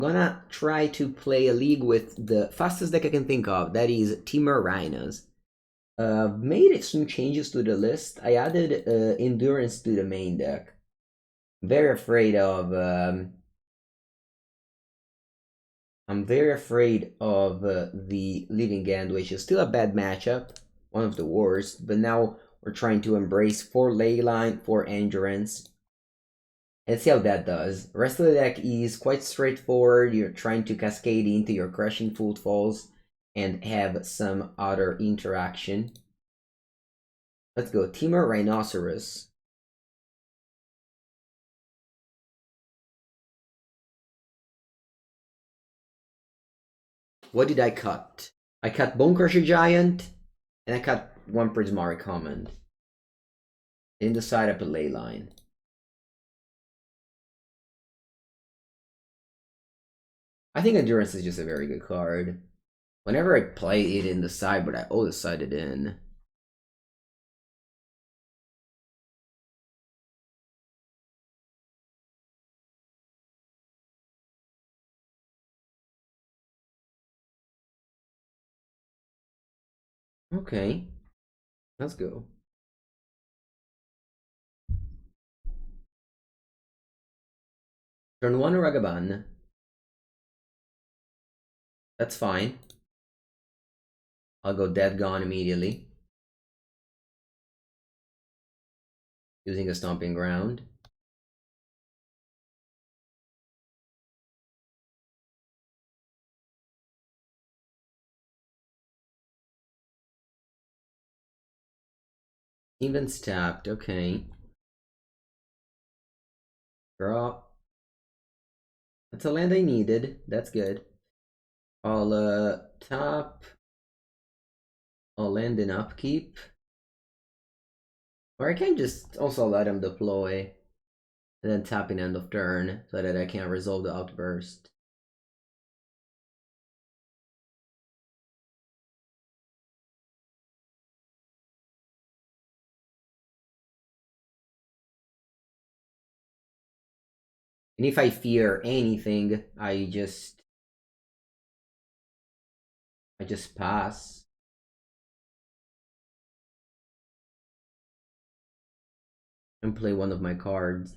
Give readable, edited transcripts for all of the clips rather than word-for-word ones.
gonna try to play a league with the fastest deck I can think of. That is Temur Rhinos. Made some changes to the list. I added Endurance to the main deck. Very afraid of. I'm very afraid of the Living End, which is still a bad matchup, one of the worst. But now we're trying to embrace 4 Leyline, 4 Endurance. Let's see how that does. The rest of the deck is quite straightforward. You're trying to cascade into your Crashing Footfalls and have some other interaction. Let's go. Temur Rhinoceros. What did I cut? I cut Bone Crusher Giant, and I cut 1 Prismari Command. In the side, I put Leyline. I think Endurance is just a very good card. Whenever I play it in the sideboard, I always side it in. Okay, let's go. Turn 1 Ragavan. That's fine. I'll go Dead Gone immediately. Using a Stomping Ground. Evens tapped, okay. Draw. That's a land I needed. That's good. I'll tap. I'll land in upkeep. Or I can just also let him deploy. And then tap in end of turn so that I can resolve the outburst. And if I fear anything, I just pass. And play one of my cards.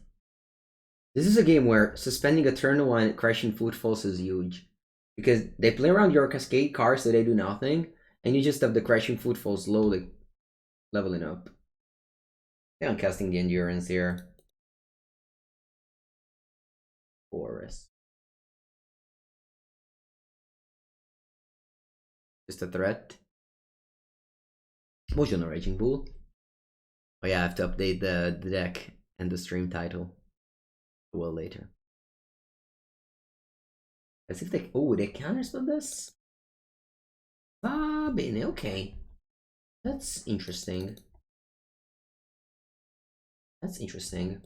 This is a game where suspending a turn 1 Crashing Footfalls is huge. Because they play around your Cascade cards so they do nothing, and you just have the Crashing Footfalls slowly leveling up. Yeah, I'm casting the Endurance here. Forest. Just a threat. Motion Raging Bull. Oh yeah, I have to update the deck and the stream title. Well, later. As if they... Oh, they counterspell this? Ah, bene, okay. That's interesting. That's interesting.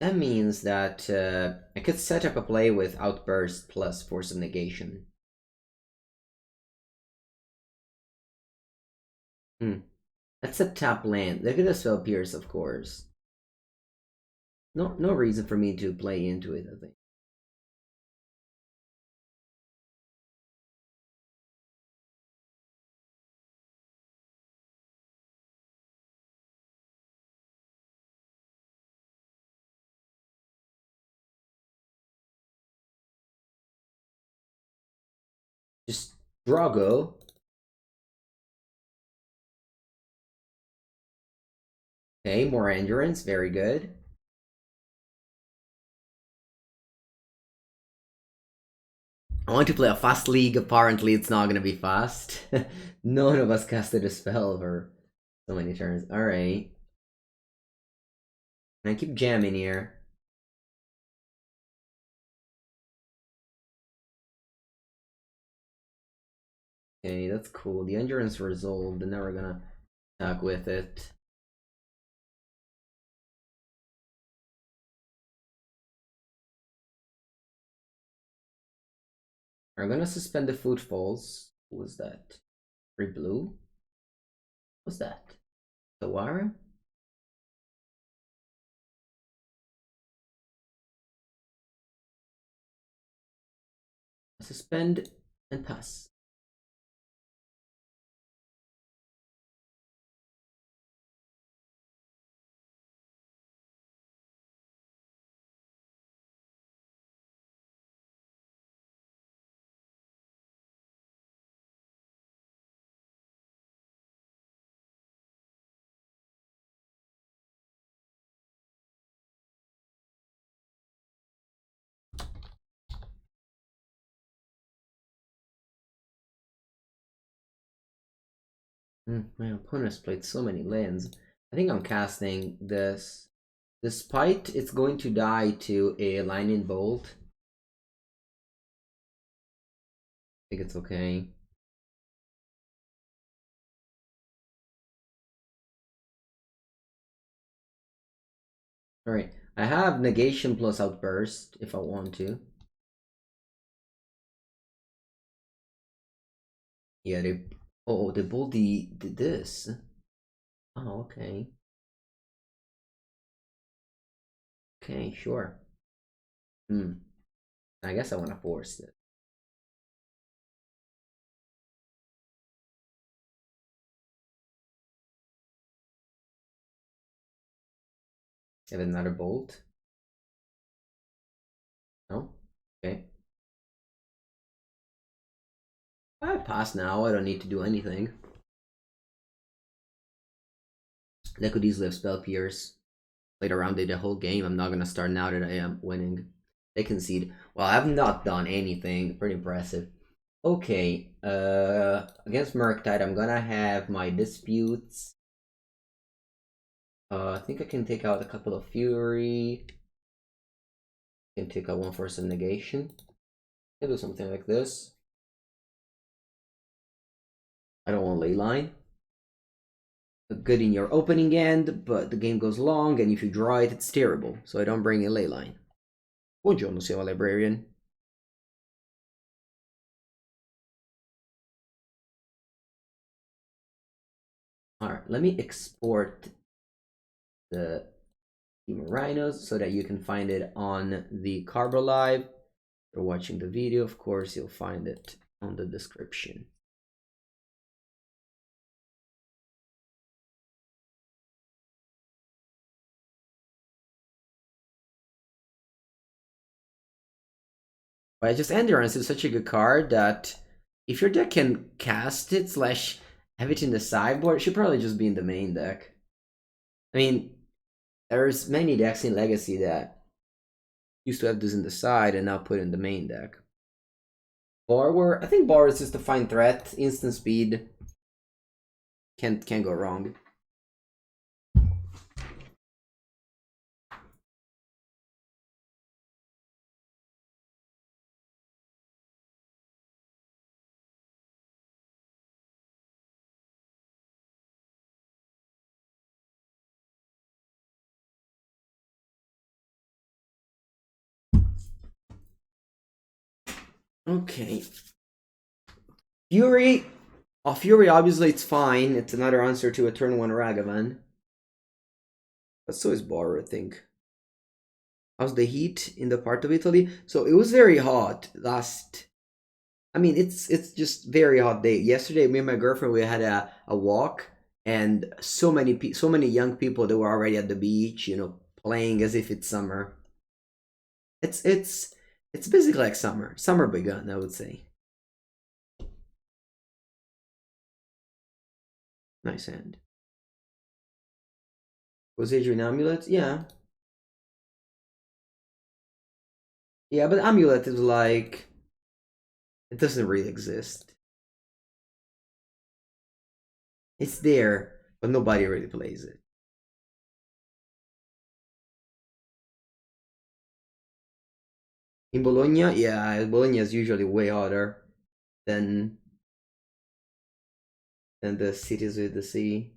That means that I could set up a play with Outburst plus Force of Negation. That's a tap land. They're gonna spell Pierce, of course. No reason for me to play into it, I think. Just Drago. Okay, more Endurance, very good. I want to play a fast league, apparently it's not gonna be fast. None of us casted a spell for so many turns. Alright. I keep jamming here. Okay, that's cool. The Endurance resolved, and now we're gonna attack with it. I'm gonna suspend the Footfalls. Who was that? Free blue? What's that? Otawara? Suspend and pass. My opponent's played so many lands. I think I'm casting this. Despite it's going to die to a lightning bolt, I think it's okay. Alright, I have negation plus outburst if I want to. Yeah, they they both did this. Oh, okay. Okay, sure. I guess I want to force it. Have another bolt. No? Okay. I pass now, I don't need to do anything. They could easily have spell pierce. Played around it the whole game. I'm not gonna start now that I am winning. They concede. Well, I have not done anything. Pretty impressive. Okay, against Murktide, I'm gonna have my disputes. I think I can take out a couple of Fury. I can take out one Force of Negation. I can do something like this. I don't want Leyline. Good in your opening end, but the game goes long, and if you draw it, it's terrible. So I don't bring a Leyline. Buongiorno, siamo librarian. Alright, let me export the Temur Rhinos so that you can find it on the Carbo Live. If you're watching the video, of course, you'll find it on the description. But just Endurance is such a good card that if your deck can cast it slash have it in the sideboard, it should probably just be in the main deck. I mean, there's many decks in Legacy that used to have this in the side and now put in the main deck. Borrower, I think Borrower is just a fine threat. Instant speed. Can't go wrong. Okay. Fury. Oh, Fury, obviously, it's fine. It's another answer to a turn 1 Ragavan. But so is Borrower, I think. How's the heat in the part of Italy? So it was very hot last. I mean, it's just very hot day. Yesterday, me and my girlfriend, we had a walk, and so many young people that were already at the beach, you know, playing as if it's summer. It's basically like summer. Summer begun, I would say. Nice hand. Boseiju and Amulet? Yeah. Yeah, but Amulet is like... It doesn't really exist. It's there, but nobody really plays it. In Bologna? Yeah, Bologna is usually way hotter than the cities with the sea.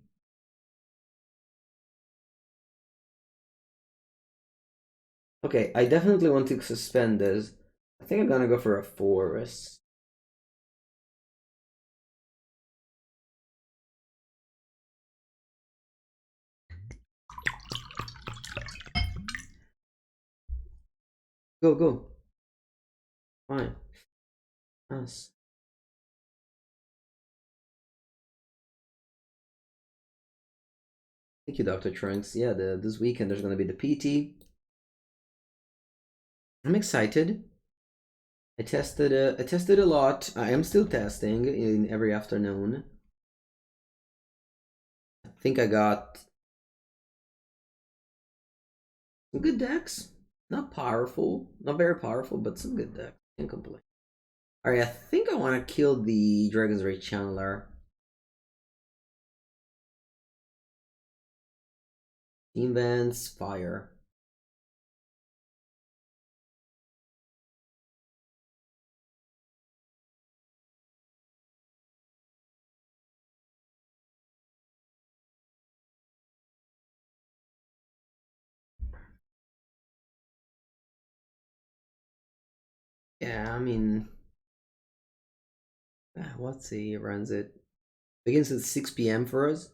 Okay, I definitely want to suspend this. I think I'm gonna go for a forest. Go, go. Fine. Yes. Thank you, Dr. Trunks. Yeah, this weekend there's gonna be the PT. I'm excited. I tested a lot. I am still testing in every afternoon. I think I got some good decks. Not powerful, not very powerful, but some good decks. Can't complain. Alright, I think I want to kill the Dragon's Rage Channeler. Team Vents, Fire. Yeah, I mean, let's see, it runs it. Begins at 6 p.m. for us.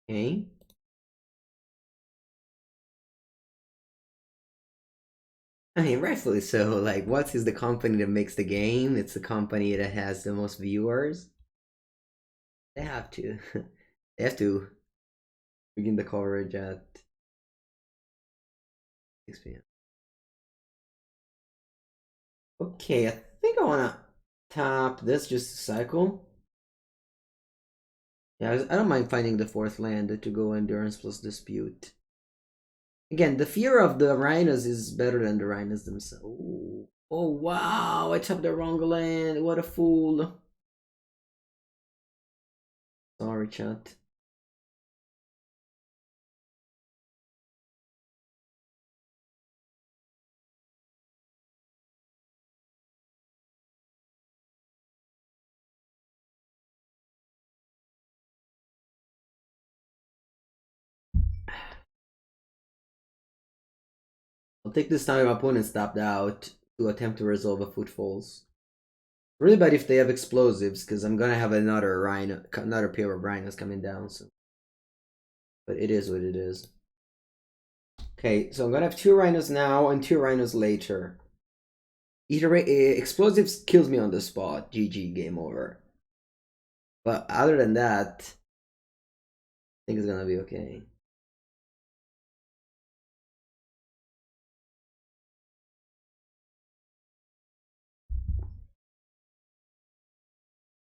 Okay. I mean, rightfully so. Like, what is the company that makes the game? It's the company that has the most viewers. They have to. They have to begin the coverage at 6 p.m. Okay, I think I want to tap this just a cycle. Yeah, I don't mind finding the fourth land to go Endurance plus Dispute. Again, the fear of the Rhinos is better than the Rhinos themselves. Ooh. Oh, wow, I tapped the wrong land. What a fool. Sorry, chat. I'll take this time my opponent's tapped out to attempt to resolve a Footfalls. Really bad if they have explosives, because I'm gonna have another Rhino, another pair of Rhinos coming down. So, but it is what it is. Okay, so I'm gonna have 2 Rhinos now and 2 Rhinos later. Either explosives kills me on the spot. GG, game over. But other than that, I think it's gonna be okay.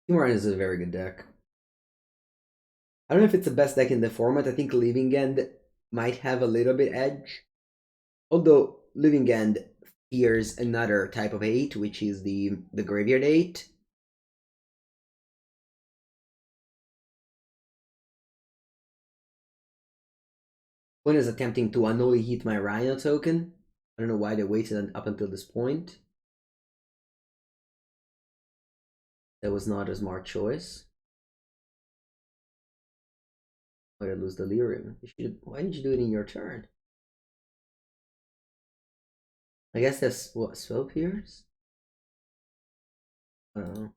Temur Rhinos is a very good deck. I don't know if it's the best deck in the format. I think Living End might have a little bit edge. Although Living End fears another type of 8, which is the Graveyard 8. One is attempting to unknowingly hit my Rhino token. I don't know why they waited up until this point. That was not a smart choice. Why did I lose Delirium? Why did you do it in your turn? I guess that's what, Spell Pierce? I don't know.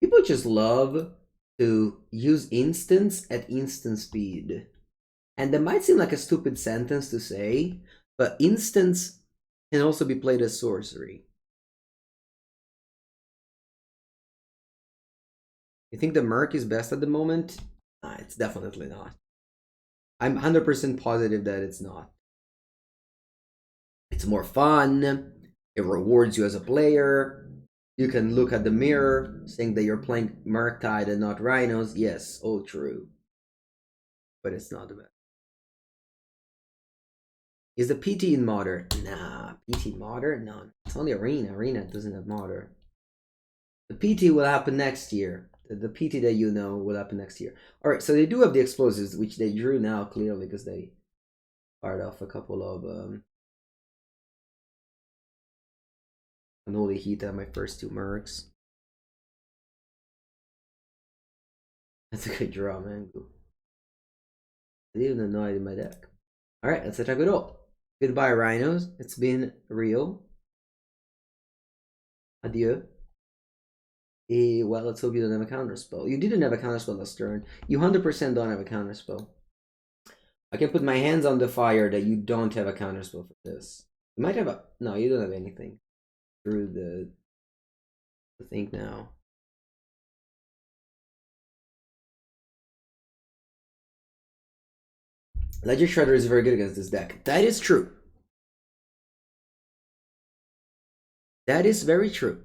People just love to use instants at instant speed. And that might seem like a stupid sentence to say, but instants can also be played as sorcery. You think the Merc is best at the moment? Nah, it's definitely not. I'm 100% positive that it's not. It's more fun. It rewards you as a player. You can look at the mirror, saying that you're playing Murktide and not Rhinos. Yes, all true. But it's not the best. Is the PT in Modern? Nah, PT Modern? No, it's only Arena. Arena doesn't have Modern. The PT will happen next year. The PT that you know will happen next year. Alright, so they do have the explosives, which they drew now, clearly, because they fired off a couple of unholy heat at my first 2 mercs. That's a good draw, man. I didn't even know I did my deck. Alright, let's attack it all. Goodbye, Rhinos. It's been real. Adieu. Well, let's hope you don't have a counterspell. You didn't have a counterspell last turn. You 100% don't have a counterspell. I can put my hands on the fire that you don't have a counterspell for this. You might have a... No, you don't have anything. Through the thing now. Ledger Shredder is very good against this deck. That is true. That is very true.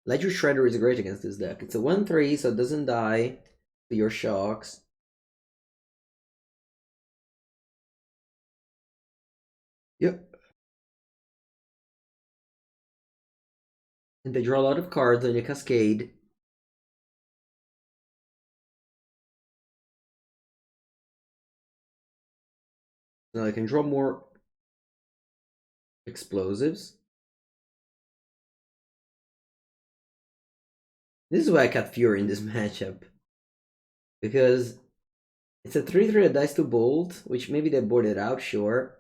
Ledger Shredder is great against this deck. It's a 1/3, so it doesn't die to your shocks. Yep. And they draw a lot of cards on your cascade. Now I can draw more explosives. This is why I cut Fury in this matchup. Because it's a 3/3 that dies to Bolt, which maybe they boarded out, sure.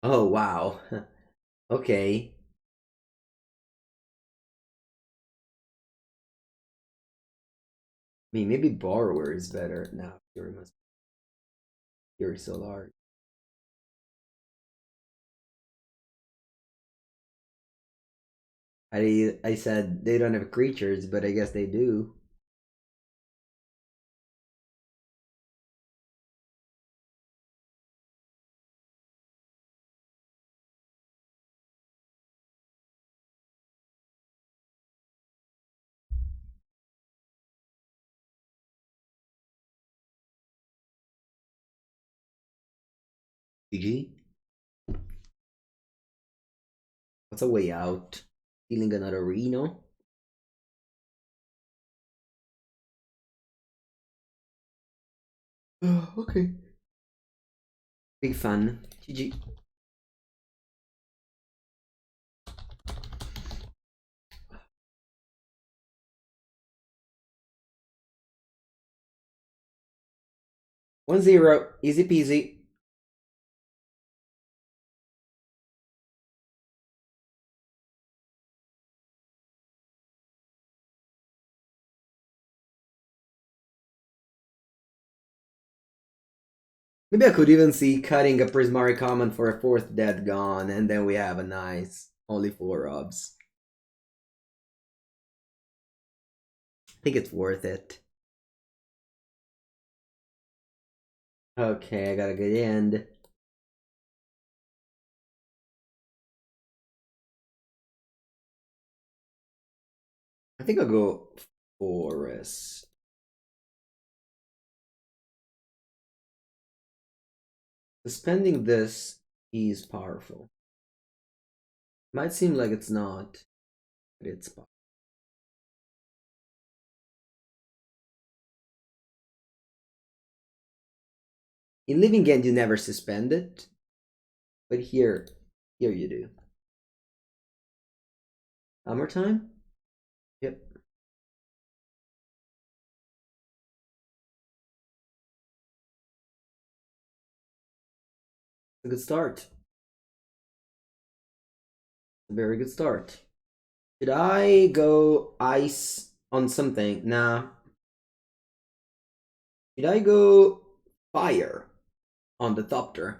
Oh, wow. Okay. I mean, maybe Borrower is better. No, Fury must. Fury's so large. I said they don't have creatures, but I guess they do. GG. What's a way out? Stealing another Rhino? Oh, okay. Big fun. GG. One zero. Easy peasy. Maybe I could even see cutting a Prismari Command for a 4th dead gone, and then we have a nice only 4 obs. I think it's worth it. Okay, I got a good end. I think I'll go Forest. Suspending this is powerful. Might seem like it's not, but it's powerful. In Living End, you never suspend it, but here you do. Hammer time? Yep. A good start. A very good start. Should I go ice on something? Nah. Should I go fire on the Thopter?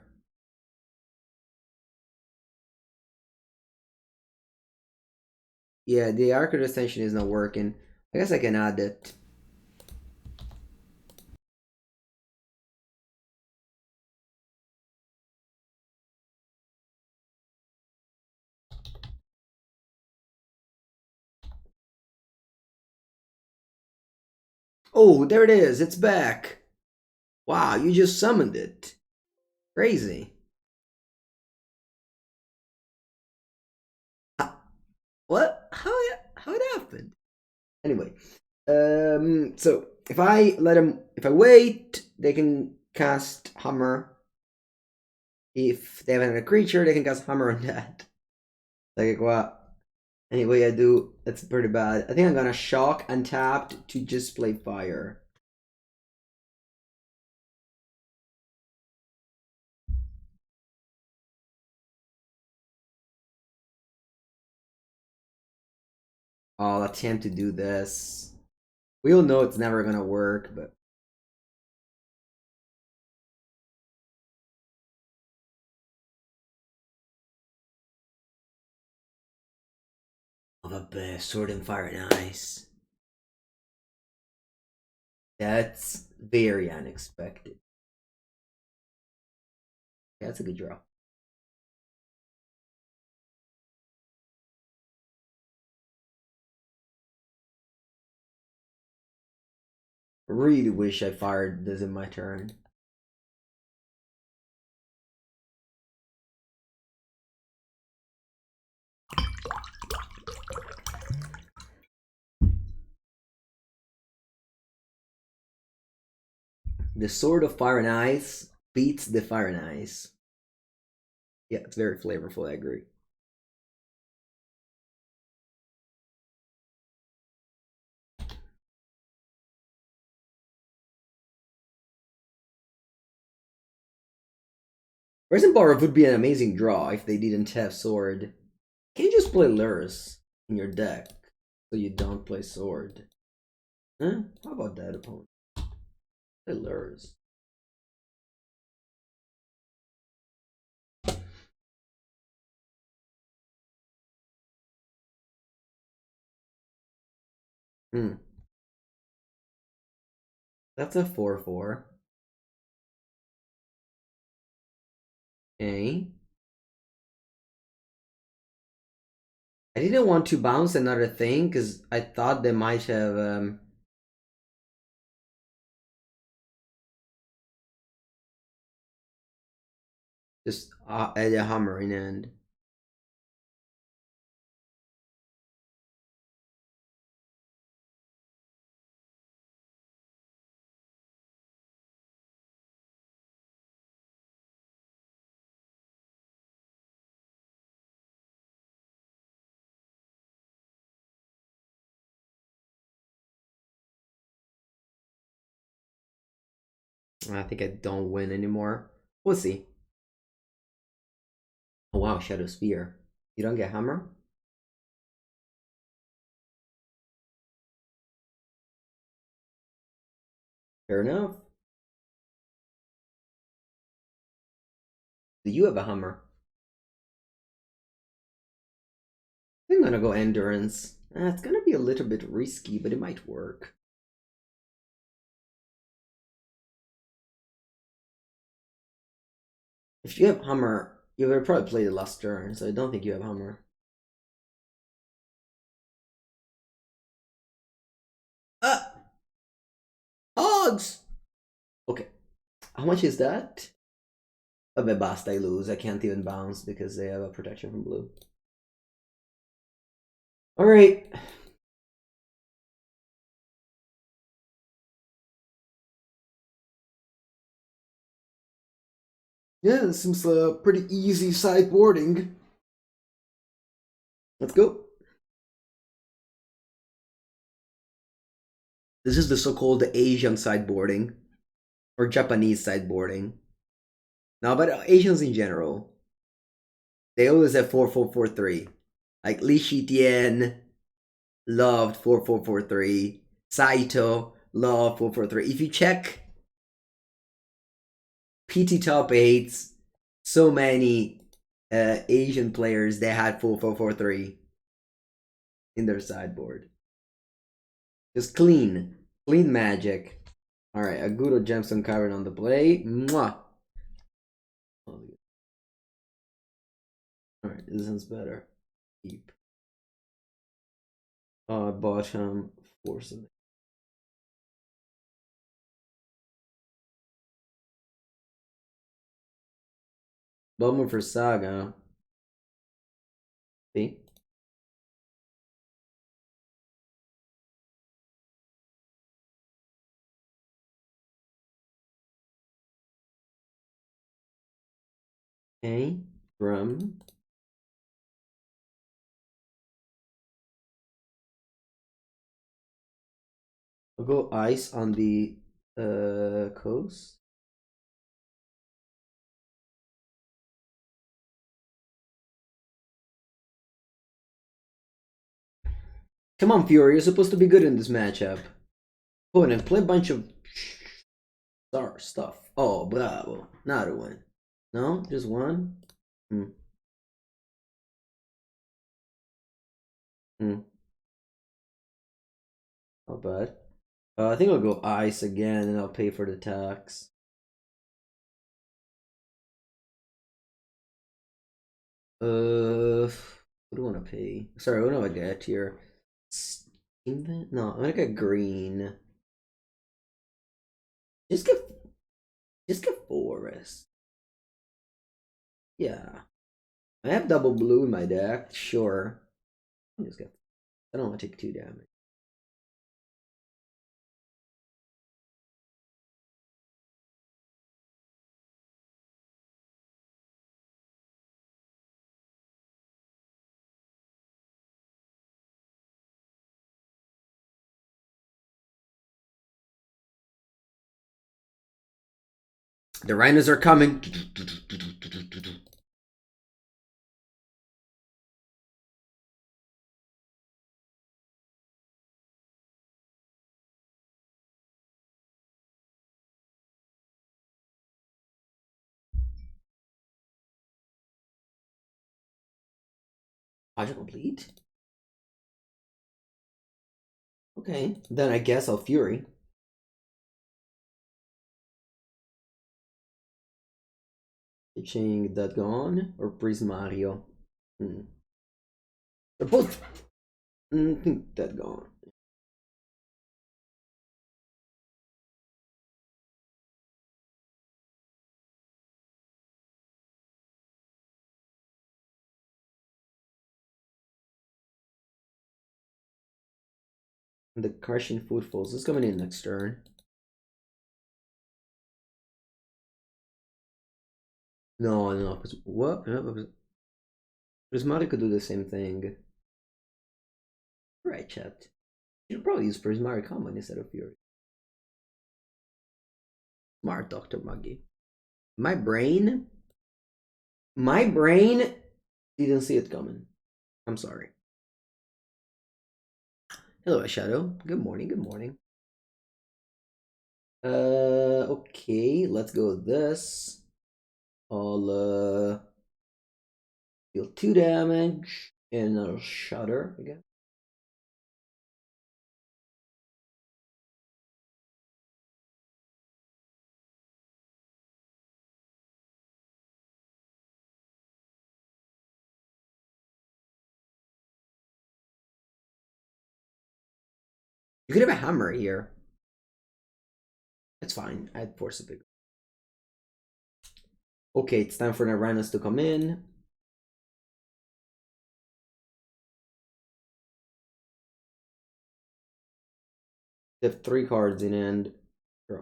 Yeah, the Arc of Ascension is not working. I guess I can add it. Oh, there it is. It's back. Wow, you just summoned it. Crazy. What? How it happened? Anyway, so if I wait, they can cast Hammer. If they have another creature, they can cast Hammer on that. Like what? Anyway, I do. That's pretty bad. I think I'm gonna shock untapped to just play fire. I'll attempt to do this. We all know it's never gonna work, but the best. Sword and Fire and Ice. That's very unexpected. That's a good draw. Really wish I fired this in my turn. The Sword of Fire and Ice beats the Fire and Ice. Yeah, it's very flavorful, I agree. Brazen Borrower would be an amazing draw if they didn't have Sword. Can you just play Lures in your deck so you don't play Sword? Huh? How about that, opponent? Play Lures. That's a 4/4. Okay. I didn't want to bounce another thing because I thought they might have just add a hammer in end. I think I don't win anymore. We'll see. Oh wow, Shadow Spear. You don't get hammer? Fair enough. Do you have a hammer? I'm gonna go Endurance. It's gonna be a little bit risky, but it might work. If you have hammer, you will probably play the last turn, so I don't think you have hammer. Odds! Okay. How much is that? Oh, but bast, I lose. I can't even bounce because they have a protection from blue. Alright. Yeah, this seems pretty easy sideboarding. Let's go. This is the so-called Asian sideboarding. Or Japanese sideboarding. No, but Asians in general. They always have 4-4-4-3. Like Li Shitian loved 4-4-4-3. Saito loved 4-4-3. If you check PT top 8s, so many Asian players, they had 4-4-4-3 in their sideboard. Just clean magic. Alright, a good old Gemstone Cavern on the play. Mwah! Alright, this one's better. Keep. Bottom, Force of Negation. Bummer for Saga. See? Okay, drum. I'll go ice on the coast. Come on, Fury, you're supposed to be good in this matchup. Oh, and play a bunch of stuff. Oh, bravo. Another one. No? Just one? Hmm. Not bad. I think I'll go ice again and I'll pay for the tax. What do I want to pay? Sorry, what do I get here? No, I'm gonna get green. Just get, just get forest. Yeah, I have double blue in my deck. Sure, just get. I don't want to take 2 damage. The rhinos are coming. Project complete. Okay, then I guess I'll Fury. Pitching that gone or Prismari. They're both. I think that gone. The Crashing Footfalls is coming in next turn. No. What? Prismari could do the same thing. Right, chat. You should probably use Prismari Command instead of Fury. Smart, Dr. Muggy. My brain didn't see it coming. I'm sorry. Hello, Shadow. Good morning. Okay, let's go with this. I'll deal 2 damage and I'll shudder again. You could have a hammer here. That's fine. I had Force of Vigor. Okay, it's time for the Rhinos to come in. They have 3 cards in hand. Draw.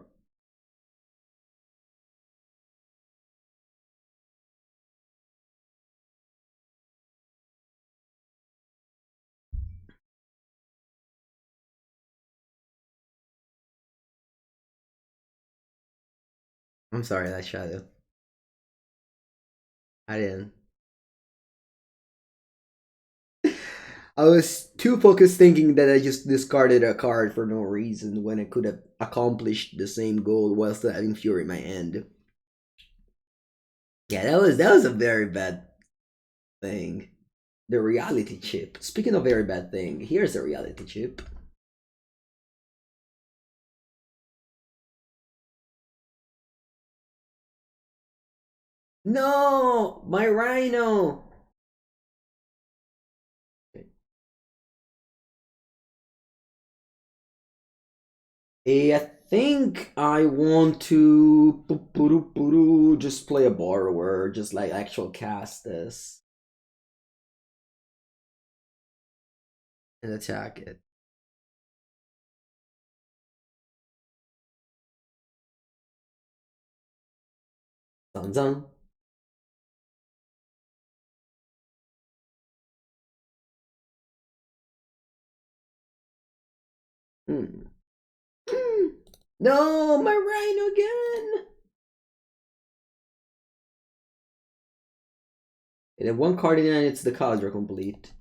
I'm sorry, that Shadow. I didn't. I was too focused thinking that I just discarded a card for no reason when I could have accomplished the same goal while still having Fury in my hand. Yeah, that was a very bad thing. The reality chip. Speaking of very bad thing, here's a reality chip. No, my Rhino. I think I want to just play a borrower, just like actual cast this and attack it. Dun dun. Hmm. No, my Rhino again. And then 1 card in and it's the cards are complete.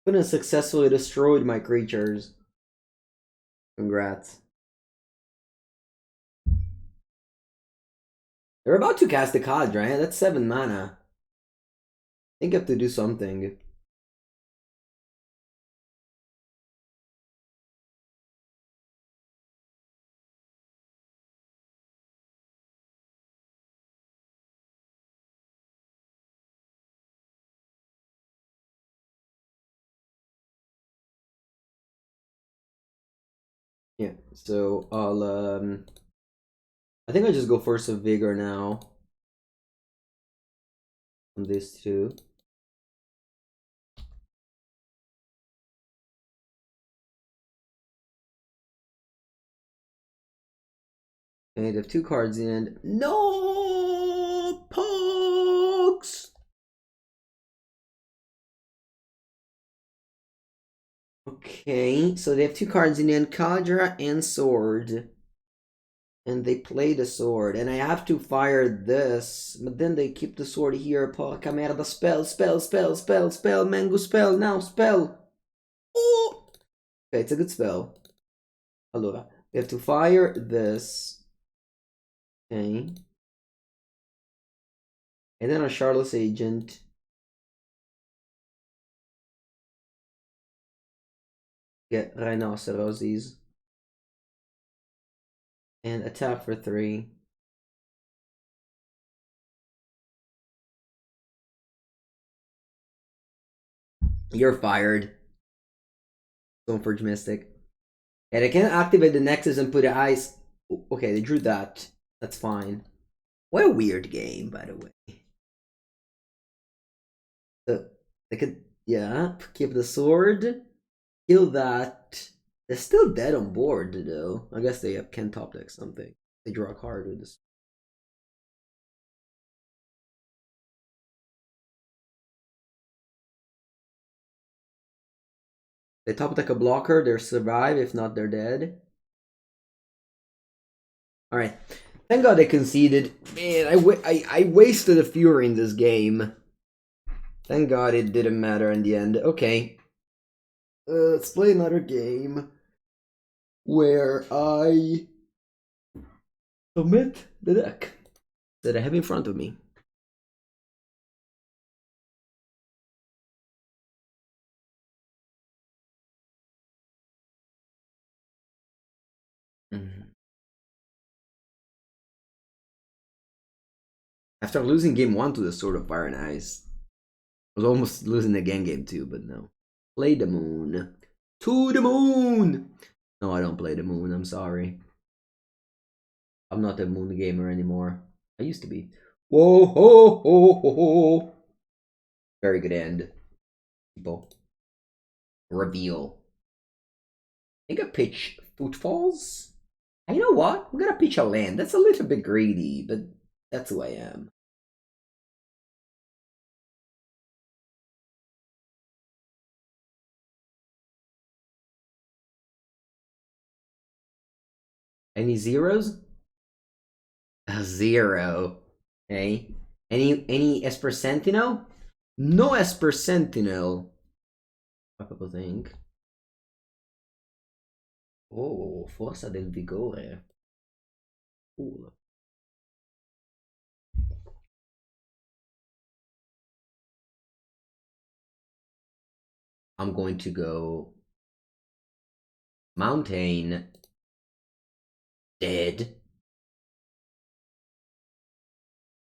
Couldn't successfully destroyed my creatures. Congrats. They're about to cast the cards, right? That's 7 mana. think I have to do something. Yeah, so I think I just go Force of Vigor now. On these two. And they have 2 cards in. No pokes! Okay, so they have 2 cards in the end, Kadra and Sword. And they play the sword, and I have to fire this, but then they keep the sword here. Porca merda, spell, Mengu spell, now spell. Oh! Okay, it's a good spell. Allora, we have to fire this. Okay. And then a Shardless Agent. Get Rhinoceroses. And attack for 3. You're fired. Stoneforge Mystic. And I can't activate the Nexus and put the ice. Okay, they drew that. That's fine. What a weird game, by the way. So they could, yeah, keep the sword, kill that. They're still dead on board, though. I guess they can top deck something. They draw a card with this. They top deck a blocker, they survive. If not, they're dead. Alright. Thank God they conceded. Man, I wasted a Fury in this game. Thank God it didn't matter in the end. Okay. Let's play another game where I submit the deck that I have in front of me. After losing game 1 to the Sword of Fire and Ice, I was almost losing again game 2, but no. Play the moon. To the moon! No, I don't play the moon, I'm sorry. I'm not a moon gamer anymore. I used to be. Whoa ho ho ho ho! Very good end. People. Reveal. I think I pitch Footfalls? And you know what? I'm gonna pitch a land. That's a little bit greedy, but that's who I am. Any zeros? A 0. Okay. Any Esper Sentinel? No Esper Sentinel. What people think? Oh, Forza del Vigore. Cool. I'm going to go Mountain. Dead.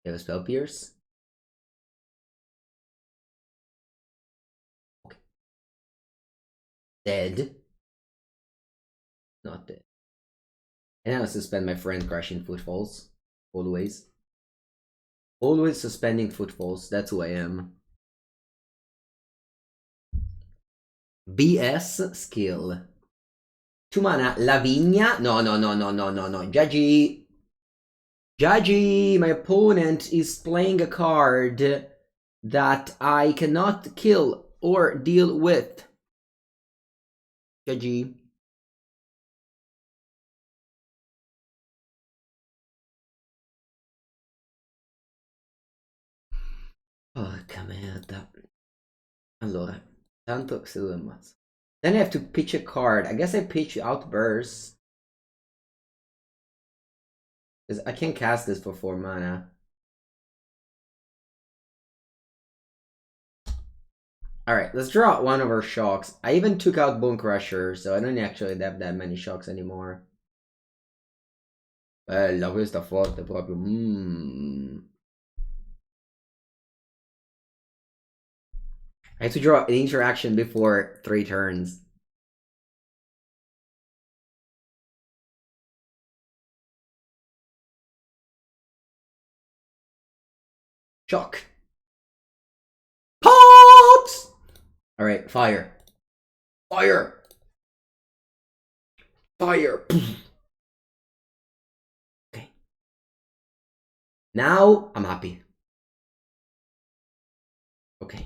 You have a Spell Pierce? Okay. Dead. Not dead. And I'll suspend my friend Crashing Footfalls. Always. Always suspending Footfalls. That's who I am. BS skill. 2 mana, Lavinia. No. Judgy. Judgy, my opponent is playing a card that I cannot kill or deal with. Judgy. Porca merda. Allora, tanto se lo ammazzo. Then I have to pitch a card. I guess I pitch Outburst. Because I can't cast this for 4 mana. Alright, let's draw one of our shocks. I even took out Bone Crusher, so I don't actually have that many shocks anymore. Bella, questa forte proprio. I have to draw an interaction before 3 turns. Shock. Pops! Alright, fire. Fire! Fire! Okay. Now, I'm happy. Okay.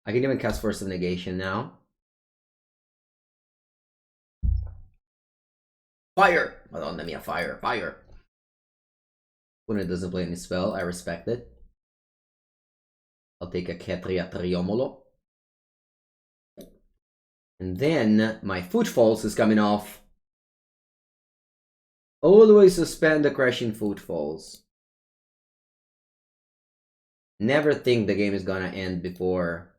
I can even cast Force of Negation now. Fire! Madonna mia, fire, fire. When it doesn't play any spell, I respect it. I'll take a Ketria Triome. And then my Footfalls is coming off. Always suspend the Crashing Footfalls. Never think the game is gonna end before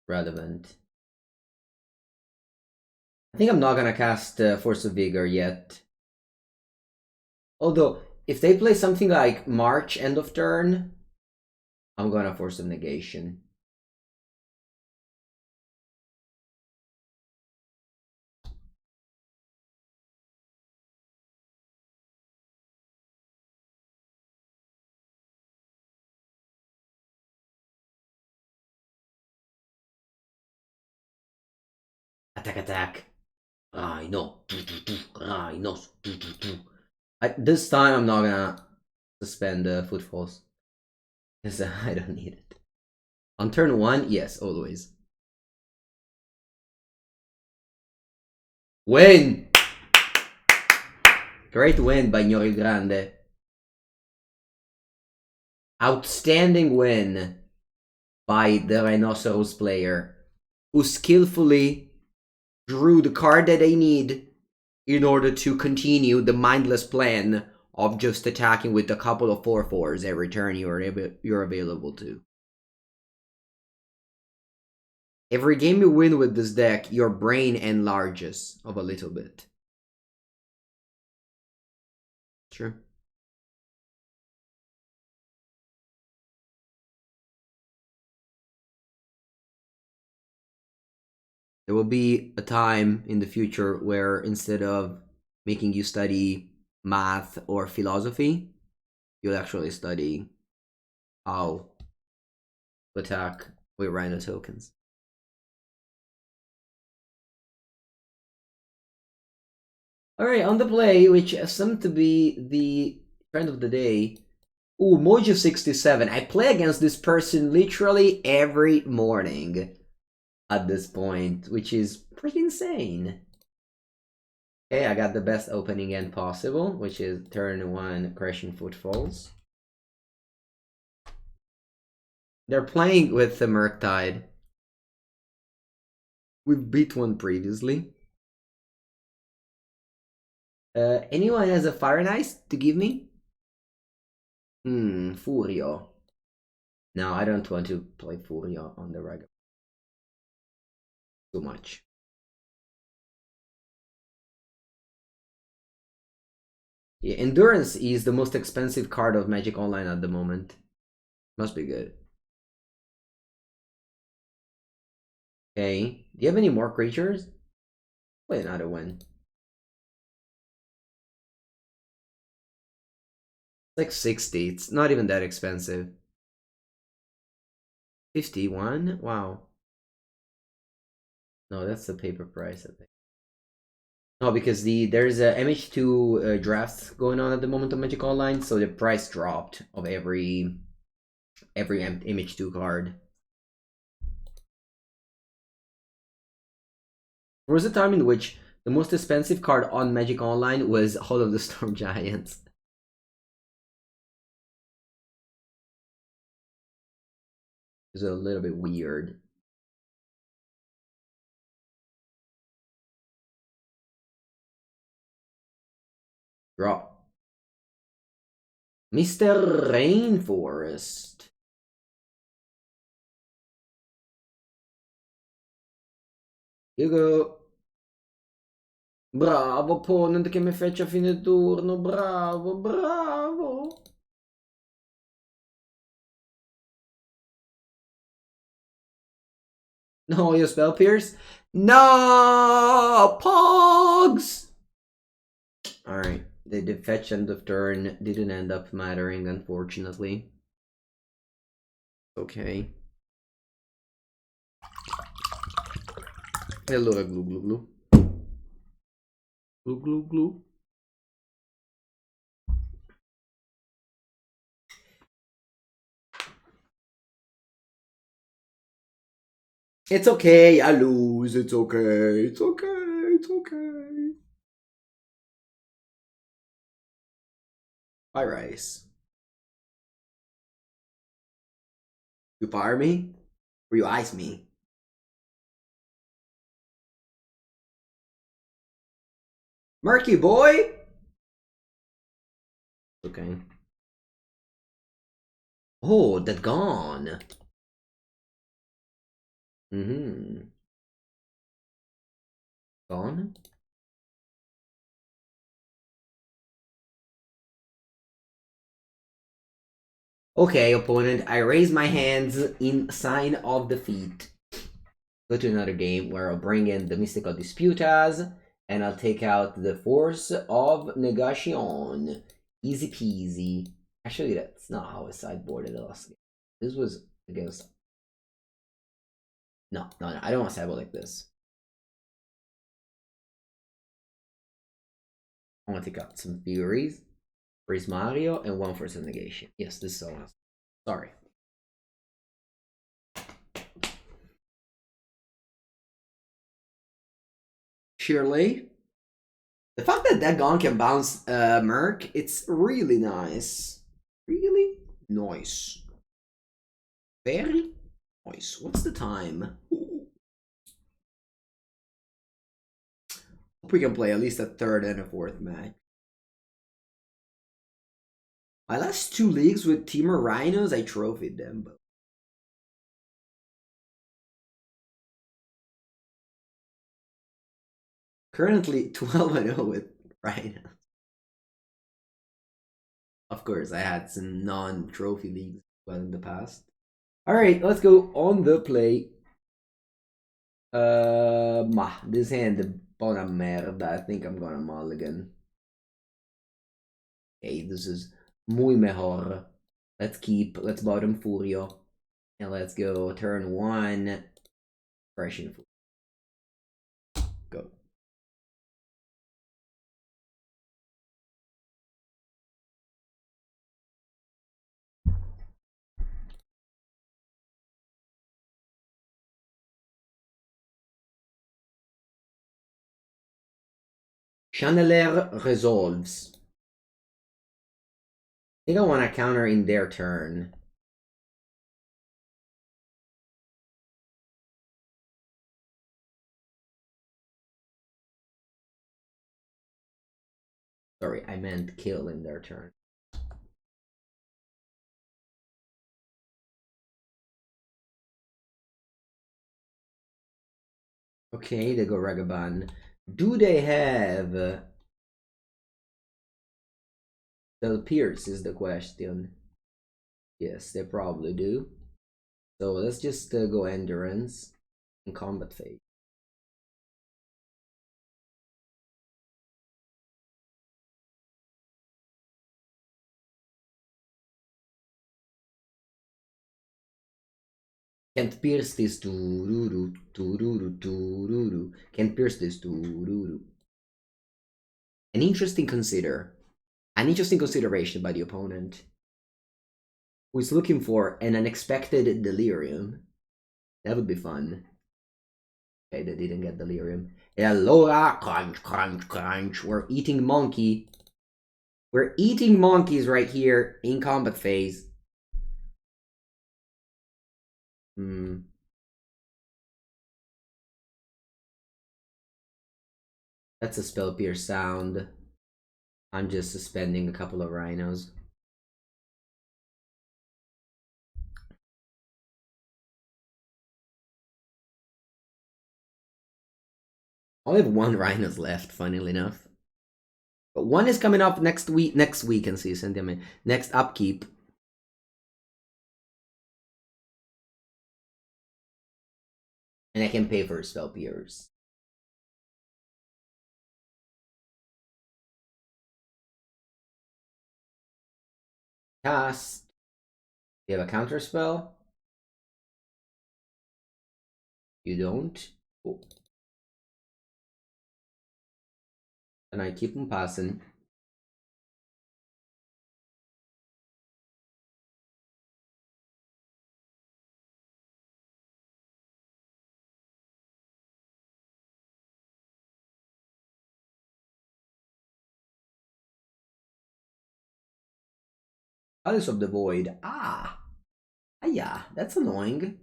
relevant. I think I'm not gonna cast Force of Vigor yet. Although, if they play something like March end of turn, I'm gonna Force of Negation. Attack, attack. Rhino. Rhinos. This time I'm not gonna suspend Footfalls. Because I don't need it. On turn 1, yes, always. Win! Great win by Gnori Grande. Outstanding win by the Rhinoceros player, who skillfully drew the card that they need in order to continue the mindless plan of just attacking with a couple of 4/4s every turn you're available to. Every game you win with this deck, your brain enlarges of a little bit. True. There will be a time in the future where instead of making you study math or philosophy, you'll actually study how to attack with Rhino tokens. Alright, on the play, which seemed to be the trend of the day. Ooh, Mojo67. I play against this person literally every morning at this point, which is pretty insane. Okay, I got the best opening end possible, which is turn 1 Crashing Footfalls. They're playing with the Murktide. We've beat one previously. Anyone has a Fire and Ice to give me? Furio. No, I don't want to play Furio on the regular. Too much. Yeah, Endurance is the most expensive card of Magic Online at the moment. Must be good. Okay. Do you have any more creatures? Wait, another one. It's like 60. It's not even that expensive. 51? Wow. No, that's the paper price, I think. No, because there's a MH2 drafts going on at the moment on Magic Online, so the price dropped of every MH2 card. There was a time in which the most expensive card on Magic Online was Hall of the Storm Giants. It's a little bit weird. Draw. Mr. Rainforest. You go. Bravo, opponent che mi fece a fine turno. Bravo, bravo. No, you spell pierce? No! Pogs! Alright, the fetch end of turn didn't end up mattering, unfortunately. Okay. E allora glu glu glu. Glu glu glu. It's okay, I lose, it's okay, it's okay, it's okay. Bye, Rice. You fire me? Or you ice me? Murky boy! Okay. Oh, that gone. Mm-hmm. Gone? Okay, opponent, I raise my hands in sign of defeat. Go to another game where I'll bring in the Mystical Disputas, and I'll take out the Force of Negation. Easy peasy. Actually, that's not how I sideboarded the last game. This was against... No, I don't want to sideboard like this. I want to take out some Furies, Prismari, and one Force of Negation. Yes, this is all. Sorry. Surely. The fact that Dagon can bounce Merc, it's really nice. Really nice. Very nice. What's the time? Hope we can play at least a third and a fourth match. My last 2 leagues with Temur Rhinos, I trophied them, but currently 12-0 with Rhinos. Of course, I had some non-trophy leagues well in the past. Alright, let's go on the play. This hand è una merda. I think I'm gonna mulligan. Okay, this is muy mejor. Let's bottom Furio. And let's go turn 1. Crashing Footfalls. Go. Chandelier resolves. I think I want to counter in their turn. Sorry, I meant kill in their turn. Okay, they go Ragavan. Do they have... They'll Pierce is the question. Yes, they probably do. So let's just go Endurance in combat phase. Can't pierce this. Tururu, tururu, tururu. Can't pierce this. Tururu. An interesting consideration by the opponent, who is looking for an unexpected delirium. That would be fun. Okay, they didn't get delirium. Allora, crunch, crunch, crunch. We're eating monkey. We're eating monkeys right here in combat phase. That's a spell pierce sound. I'm just suspending a couple of rhinos. only have one Rhinos left, funnily enough. But one is coming up next weekend season, damn it. Next upkeep. And I can pay for spell pierce. Cast. You have a counter spell? You don't? Oh. And I keep them passing. Palace of the Void. Ah! Ah yeah, that's annoying.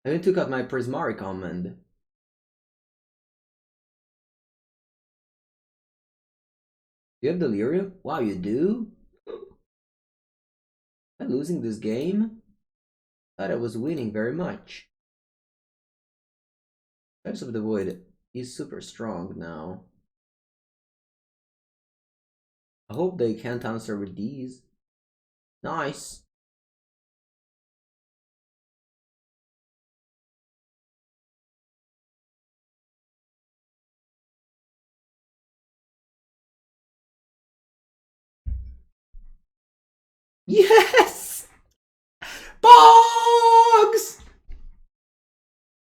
I even took out my Prismari Command. You have Delirium? Wow, you do? Am I losing this game? I thought I was winning very much. Palace of the Void is super strong now. I hope they can't answer with these. Nice. Yes! Bogs!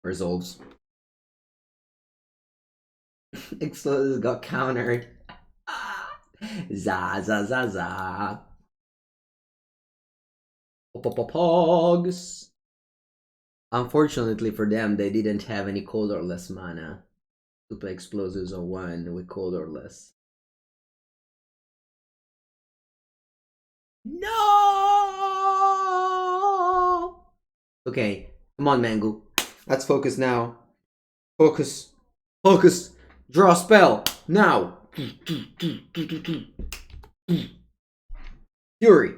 Resolves. Explosives got countered. Za za za za. Pogs. Unfortunately for them, they didn't have any colorless mana to play explosives on one with colorless. No! Okay, come on, Mangu. Let's focus now. Focus. Focus. Draw a spell. Now. Fury.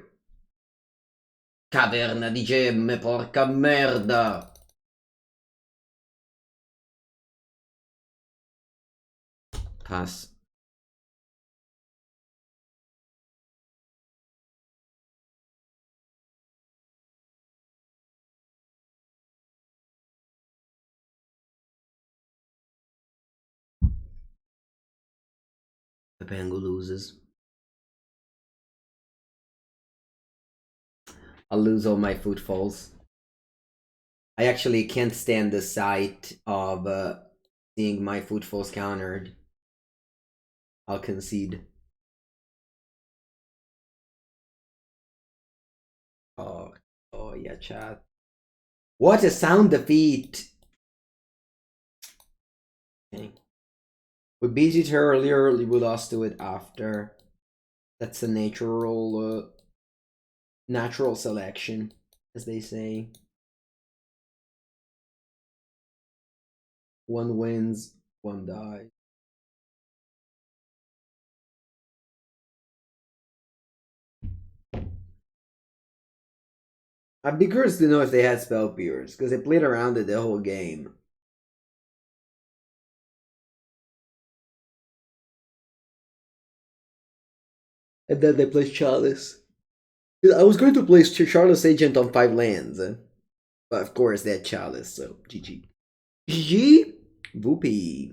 Caverna di gemme, porca merda. Pass. The Pangu loses. I'll lose all my footfalls. I actually can't stand the sight of seeing my footfalls countered. I'll concede. Oh yeah, chat. What a sound defeat! Okay. We beat it earlier, we lost to it after. That's a natural selection, as they say. One wins, one dies. I'd be curious to know if they had spell pierce, because they played around it the whole game. And then they played Shardless. I was going to play Shardless Agent on 5 lands. But of course, they had Shardless, so GG. GG? Whoopee.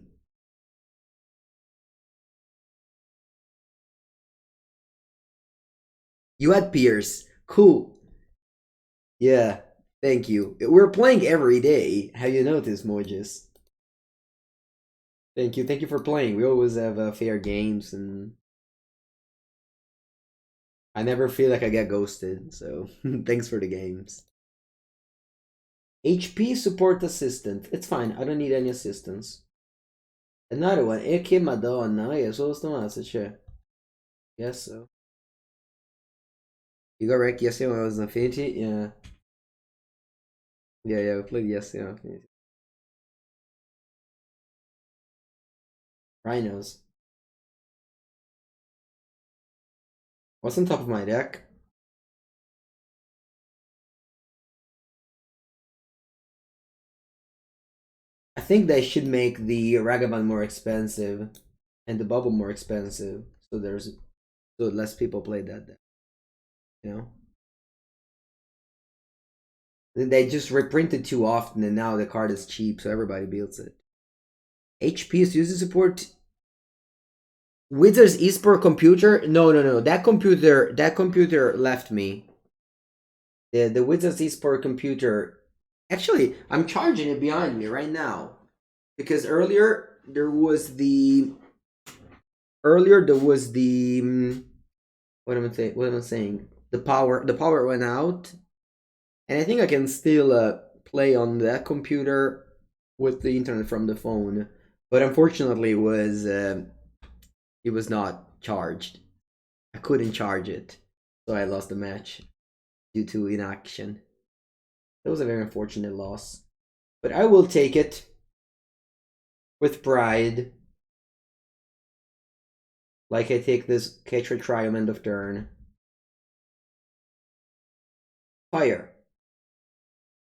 You had Pierce. Cool. Yeah, thank you. We're playing every day. Have you noticed, Mojis? Thank you. Thank you for playing. We always have fair games, and I never feel like I get ghosted, so thanks for the games. HP support assistant. It's fine. I don't need any assistance. Another one. E che madonna. Io solo sto mazzo, c'è. Yes, so. You got wrecked yesterday when I was in Infinity? Yeah. Yeah, we played yesterday on Infinity. Rhinos. What's on top of my deck? think they should make the Ragavan more expensive and the bubble more expensive, so less people play that deck. You know, they just reprint it too often, and now the card is cheap, so everybody builds it. HP is user support. Wizards eSport computer? No. That computer left me. The Wizards eSport computer. Actually, I'm charging it behind me right now, because earlier there was the. What am I saying? The power went out, and I think I can still play on that computer with the internet from the phone, but unfortunately it was not charged. I couldn't charge it, so I lost the match due to inaction. That was a very unfortunate loss, but I will take it with pride. Like I take this Ketria Triome end of turn. Fire.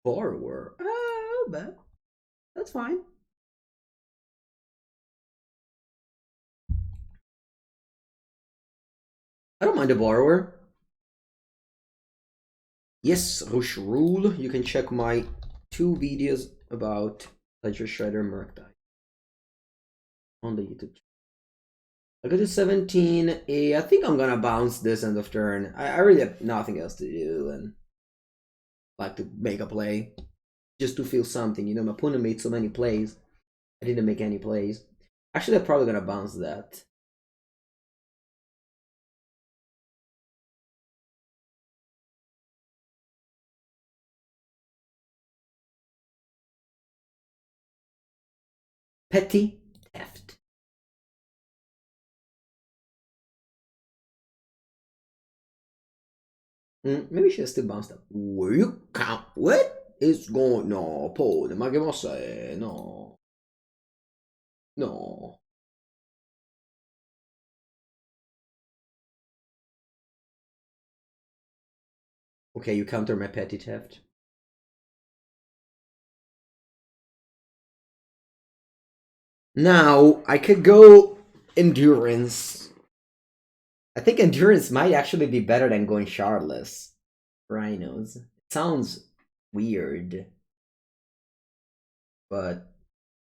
Borrower. Oh, but that's fine. I don't mind a borrower. Yes, Rush Rule. You can check my 2 videos about Ledger Shredder Murktide on the YouTube channel. I go to 17. I think I'm gonna bounce this end of turn. I really have nothing else to do and like to make a play just to feel something. You know, my opponent made so many plays. I didn't make any plays. Actually, I'm probably gonna bounce that. Petty theft. Maybe she has still bounced up. Will you count? What is going? No, Paul. Ma che mossa è? No. No. Okay, you counter my petty theft. Now I could go endurance. I think endurance might actually be better than going Shardless Rhinos. It sounds weird, but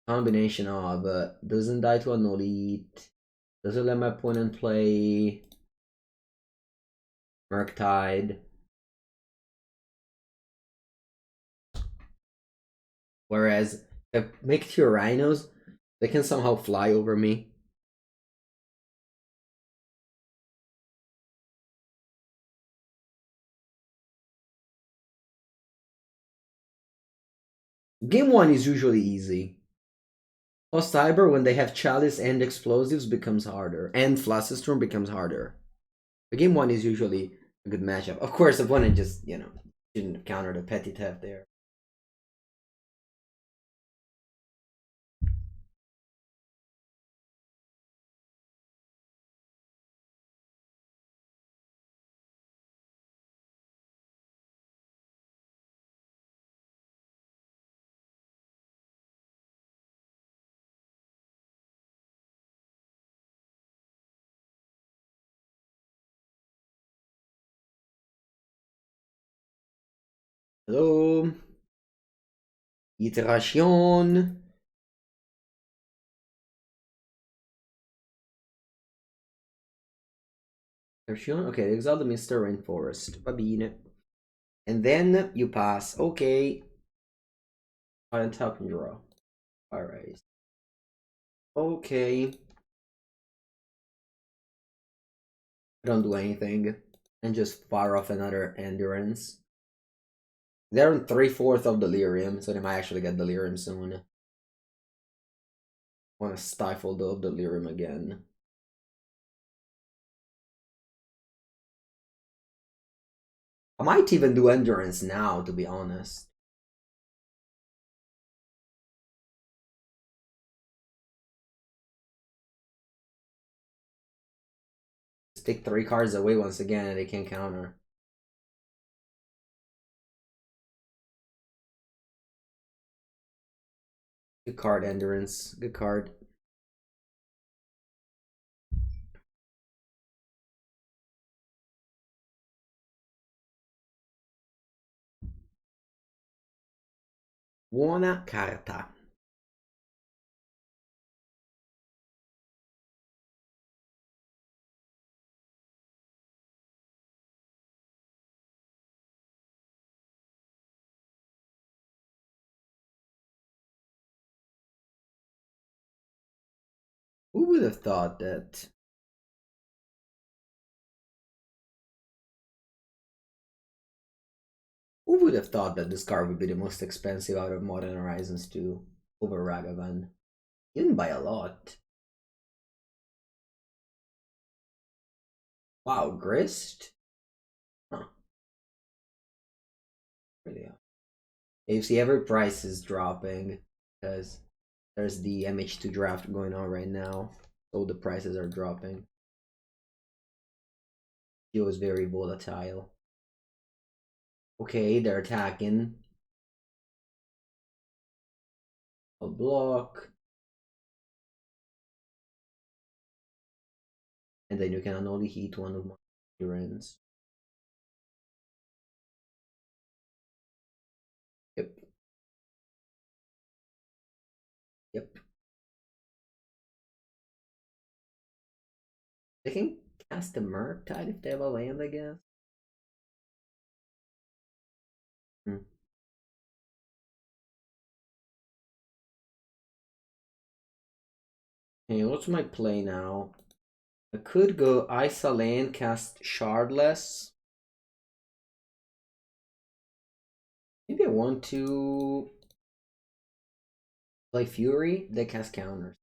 combination of doesn't die to a elite, doesn't let my opponent play Murktide. Whereas if I make 2 Rhinos, they can somehow fly over me. Game 1 is usually easy. Plus Cyber, when they have Chalice and Explosives, becomes harder. And Flusterstorm becomes harder. But game 1 is usually a good matchup. Of course, the opponent just, you know, didn't counter the petty theft there. Hello. Iteration. Okay, exile the Misty Rainforest. Va bene. And then you pass. Okay. Violent Outburst and draw. Alright. Okay. I don't do anything. And just fire off another Endurance. They're on 3/4 of Delirium, so they might actually get Delirium soon. I want to stifle the Delirium again. I might even do Endurance now, to be honest. Just take 3 cards away once again and they can counter. Good card, Endurance. Good card. Buona carta. Who would have thought that? Who would have thought that this card would be the most expensive out of Modern Horizons 2 over Ragavan? Even by a lot. Wow, Grist? Huh. Really? You see, every price is dropping because there's the MH2 draft going on right now. So the prices are dropping. It was very volatile. Okay, they're attacking. A block. And then you can only hit one of my endurance. Yep. Yep. They can cast the Murktide if they have a land, I guess. Hmm. Okay, what's my play now? I could go Isa land, cast Shardless. Maybe I want to play Fury, they cast counters.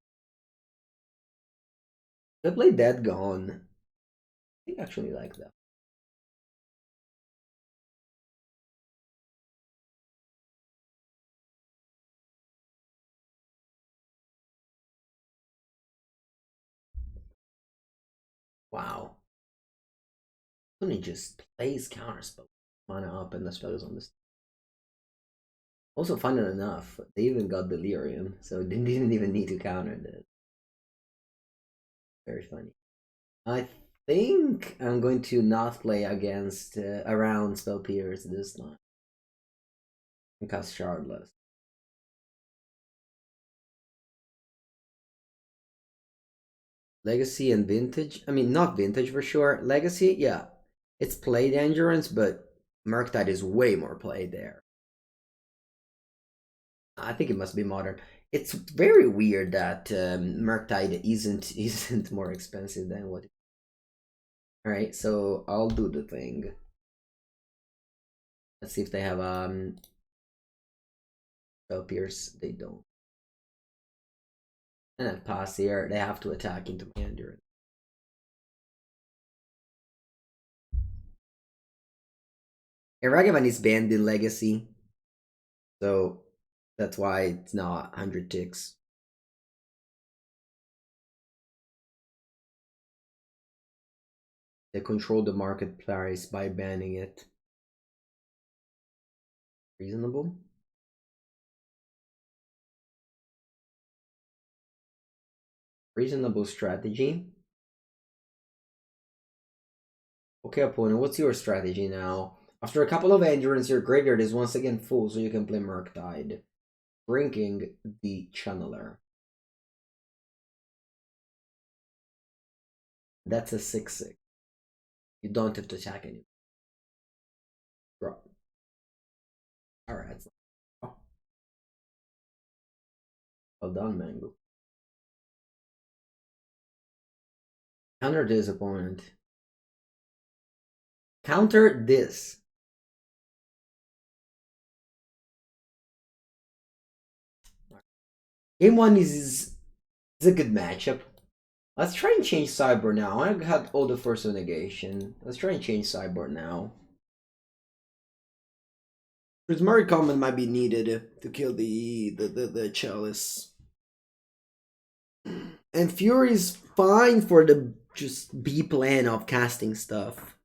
If I play Dead Gone, I think I actually like that. Wow. Let me just plays counterspell. Mana up and the spell is on this. Also, fun enough, they even got Delirium, so they didn't even need to counter that. Very funny. I think I'm going to not play against around Spell Pierce this time. And cast Shardless. Legacy and Vintage? I mean, not Vintage for sure. Legacy, yeah. It's played Endurance, but Murktide is way more played there. I think it must be Modern. It's very weird that Murktide isn't more expensive than what. Alright, so I'll do the thing. Let's see if they have Spell Pierce. They don't. And then pass here. They have to attack into my Endurance. Ragavan is banned in Legacy, so that's why it's not 100 ticks. They control the market price by banning it. Reasonable? Reasonable strategy. Okay, opponent, what's your strategy now? After a couple of endurance, your graveyard is once again full, so you can play Murktide, drinking the Channeler. That's a 6/6. You don't have to attack anymore. Drop. Alright. Oh. Well done, Mango. Counter this, opponent. Counter this. Game 1 is a good matchup. Let's try and change Sideboard now. I had all the Force of Negation. Let's try and change Sideboard now. Prismari Command might be needed to kill the Chalice. And Fury is fine for the just B plan of casting stuff.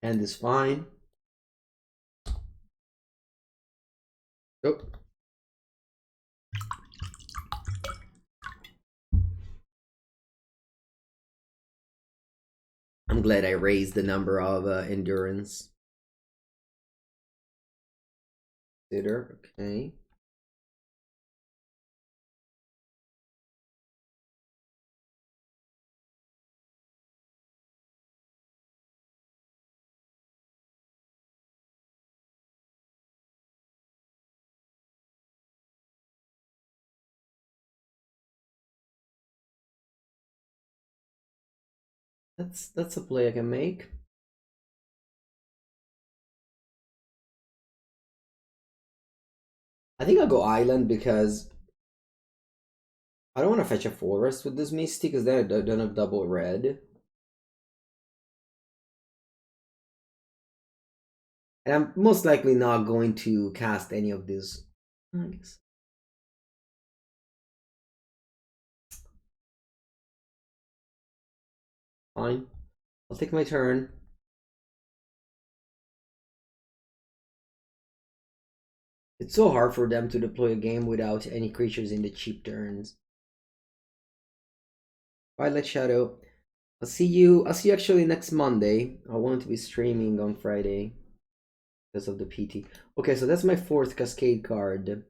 And is fine. Oh. I'm glad I raised the number of endurance. Consider, okay. That's a play I can make. I think I'll go island because I don't want to fetch a forest with this Misty because then I don't have double red. And I'm most likely not going to cast any of these. I guess. Fine. I'll take my turn. It's so hard for them to deploy a game without any creatures in the cheap turns. Violet Shadow. I'll see you actually next Monday. I want to be streaming on Friday because of the PT. Okay, so that's my fourth Cascade card.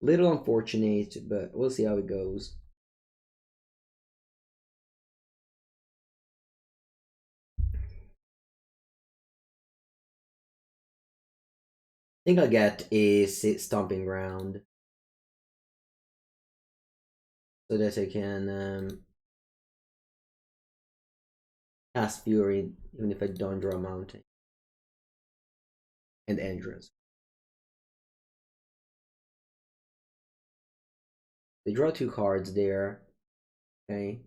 Little unfortunate, but we'll see how it goes. I think I'll get a Stomping Ground so that I can cast Fury even if I don't draw a mountain. And Andreas. They draw two cards there. Okay.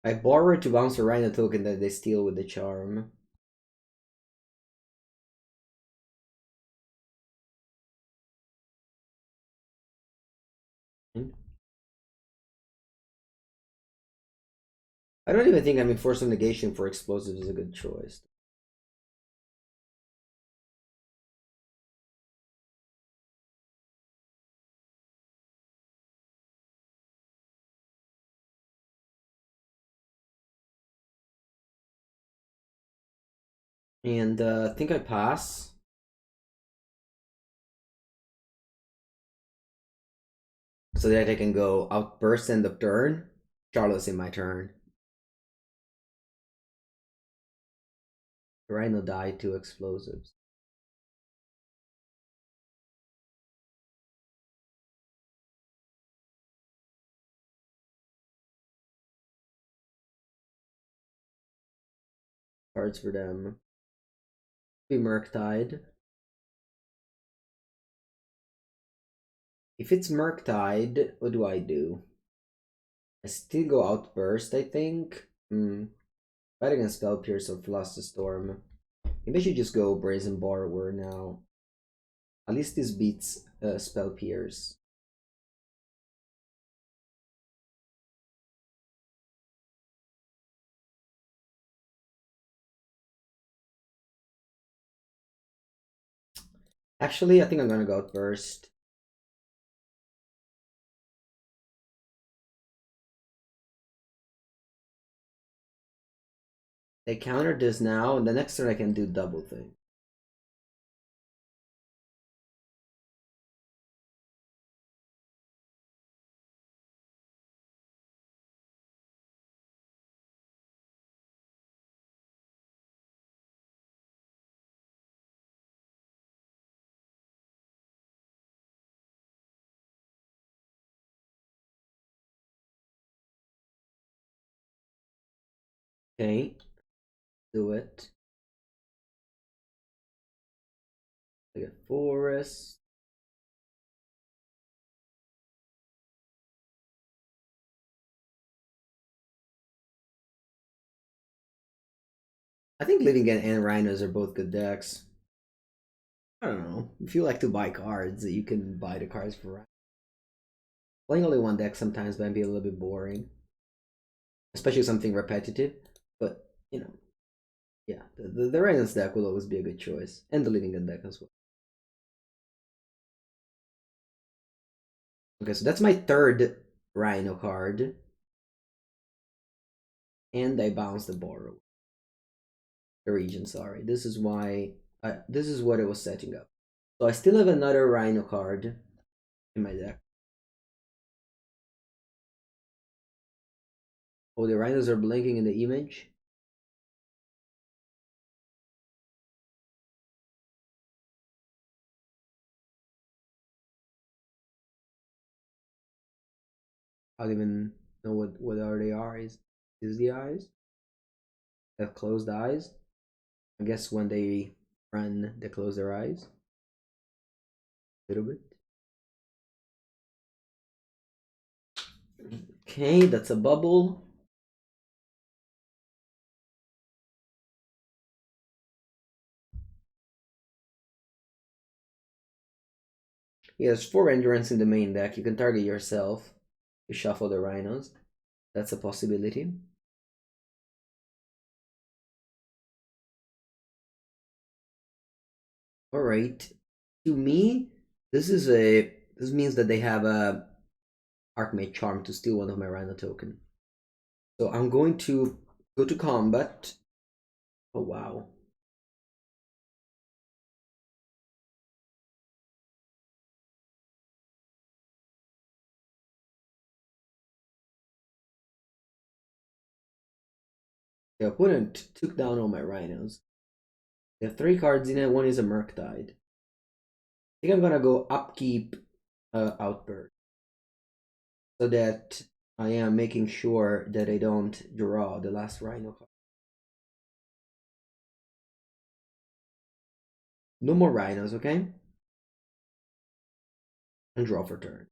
I borrow to bounce a Rhino token that they steal with the charm. I don't even think Force of Negation for explosives is a good choice. And I think I pass. So that I can go Outburst end of turn. Shardless in my turn. Rhino died to explosives. Cards for them. Be Murktide. If it's Murktide, what do I do? I still go Outburst, I think. Fight against Spell Pierce or Philosopher's Storm. Maybe I should just go Brazen Borrower now. At least this beats Spell Pierce. Actually, I think I'm gonna go Outburst. They counter this now, and the next turn I can do double thing. Okay, do it. I get Forest. I think Living End and Rhinos are both good decks. I don't know. If you like to buy cards, you can buy the cards for. Playing only one deck sometimes might be a little bit boring, especially something repetitive. But you know, yeah, the Rhinos deck will always be a good choice, and the Living End deck as well. Okay, so that's my third Rhino card, and I bounced the Borrow. The region, sorry. This is why. This is what it was setting up. So I still have another Rhino card in my deck. Oh, the Rhinos are blinking in the image. I don't even know what are they are. Is the eyes? They have closed eyes. I guess when they run, they close their eyes a little bit. Okay, that's a bubble. Yes, 4 endurance in the main deck. You can target yourself. You shuffle the Rhinos. That's a possibility. Alright. To me, this means that they have a Archmage Charm to steal one of my Rhino token. So I'm going to go to combat. Oh wow. The opponent took down all my Rhinos. They have 3 cards in it, one is a Murktide. I think I'm gonna go upkeep Outburst, so that I am making sure that I don't draw the last Rhino card. No more Rhinos, okay? And draw for turn.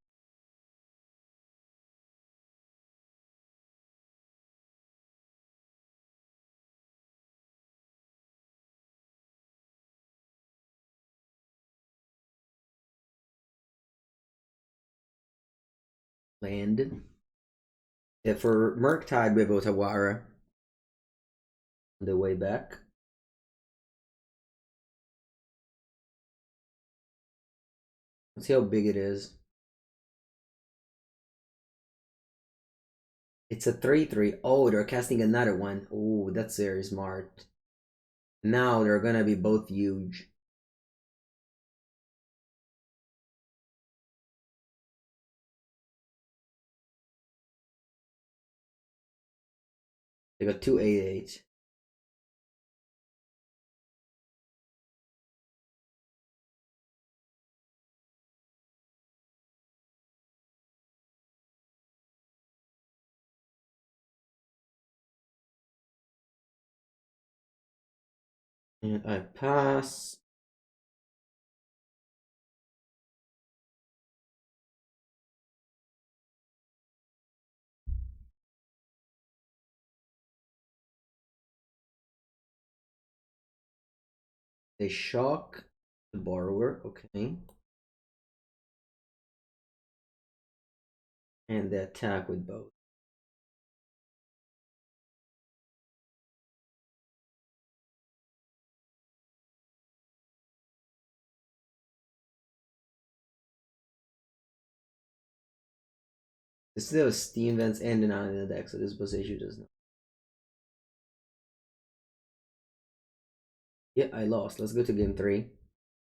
Land. Yeah, for Murktide we have Otawara on the way back. Let's see how big it is. It's a 3/3. Oh, they're casting another one. Oh, that's very smart. Now they're gonna be both huge. They got 2/8/8. And I pass. They shock the borrower, okay. And they attack with both. This still has steam vents and an eye in the deck, so this Boseiju does not. Yeah, I lost. Let's go to game 3.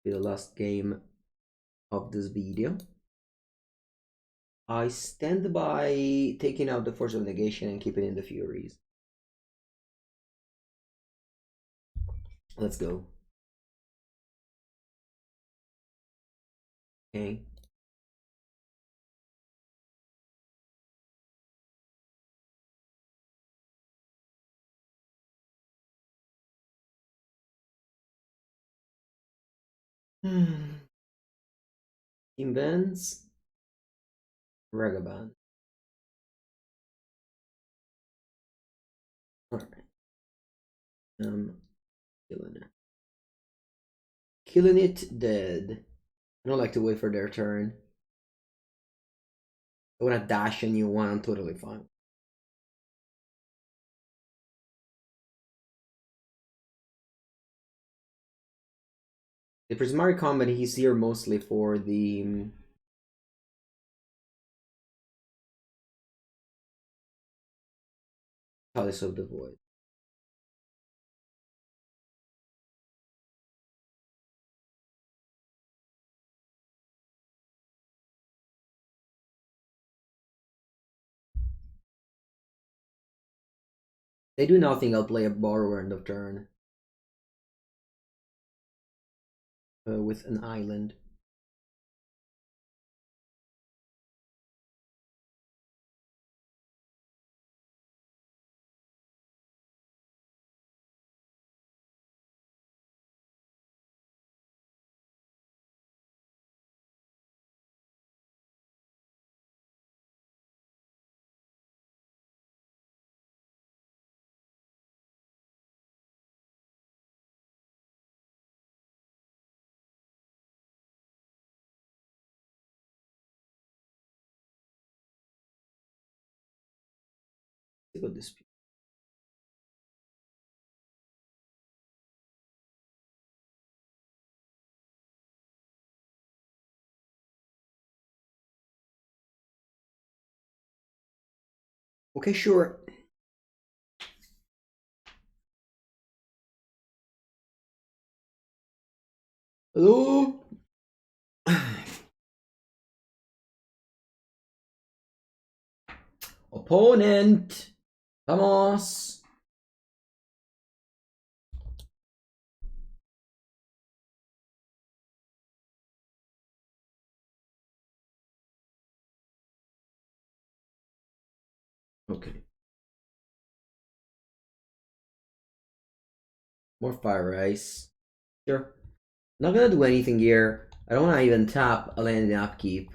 Be the last game of this video. I stand by taking out the Force of Negation and keeping in the Furies. Let's go. Okay. Team Vans. Ragaban. Alright. Killing it. Killing it dead. I don't like to wait for their turn. I wanna dash a new one, I'm totally fine. The Prismari Command, he's here mostly for the Palace of the Void. They do nothing, I'll play a Borrower end of turn. With an island. Good dispute. Okay, sure. Hello? Opponent! Vamos! Okay. More fire ice. Sure. Not gonna do anything here. I don't wanna even tap a land in upkeep.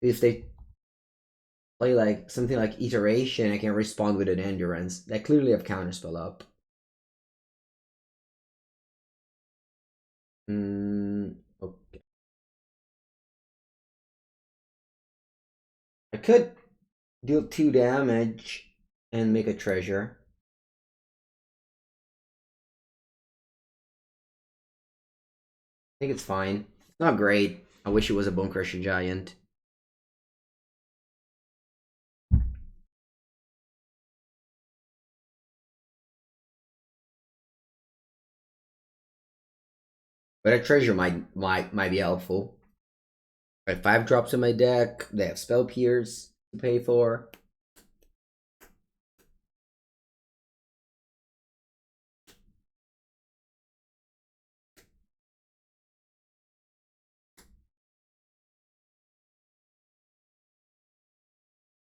If they play like something like iteration, I can respond with an endurance. They clearly have counterspell up. Okay. I could deal 2 damage and make a treasure. I think it's fine. Not great. I wish it was a Bone Crusher Giant. But a treasure might be helpful. I have 5 drops in my deck. They have Spell Pierce to pay for.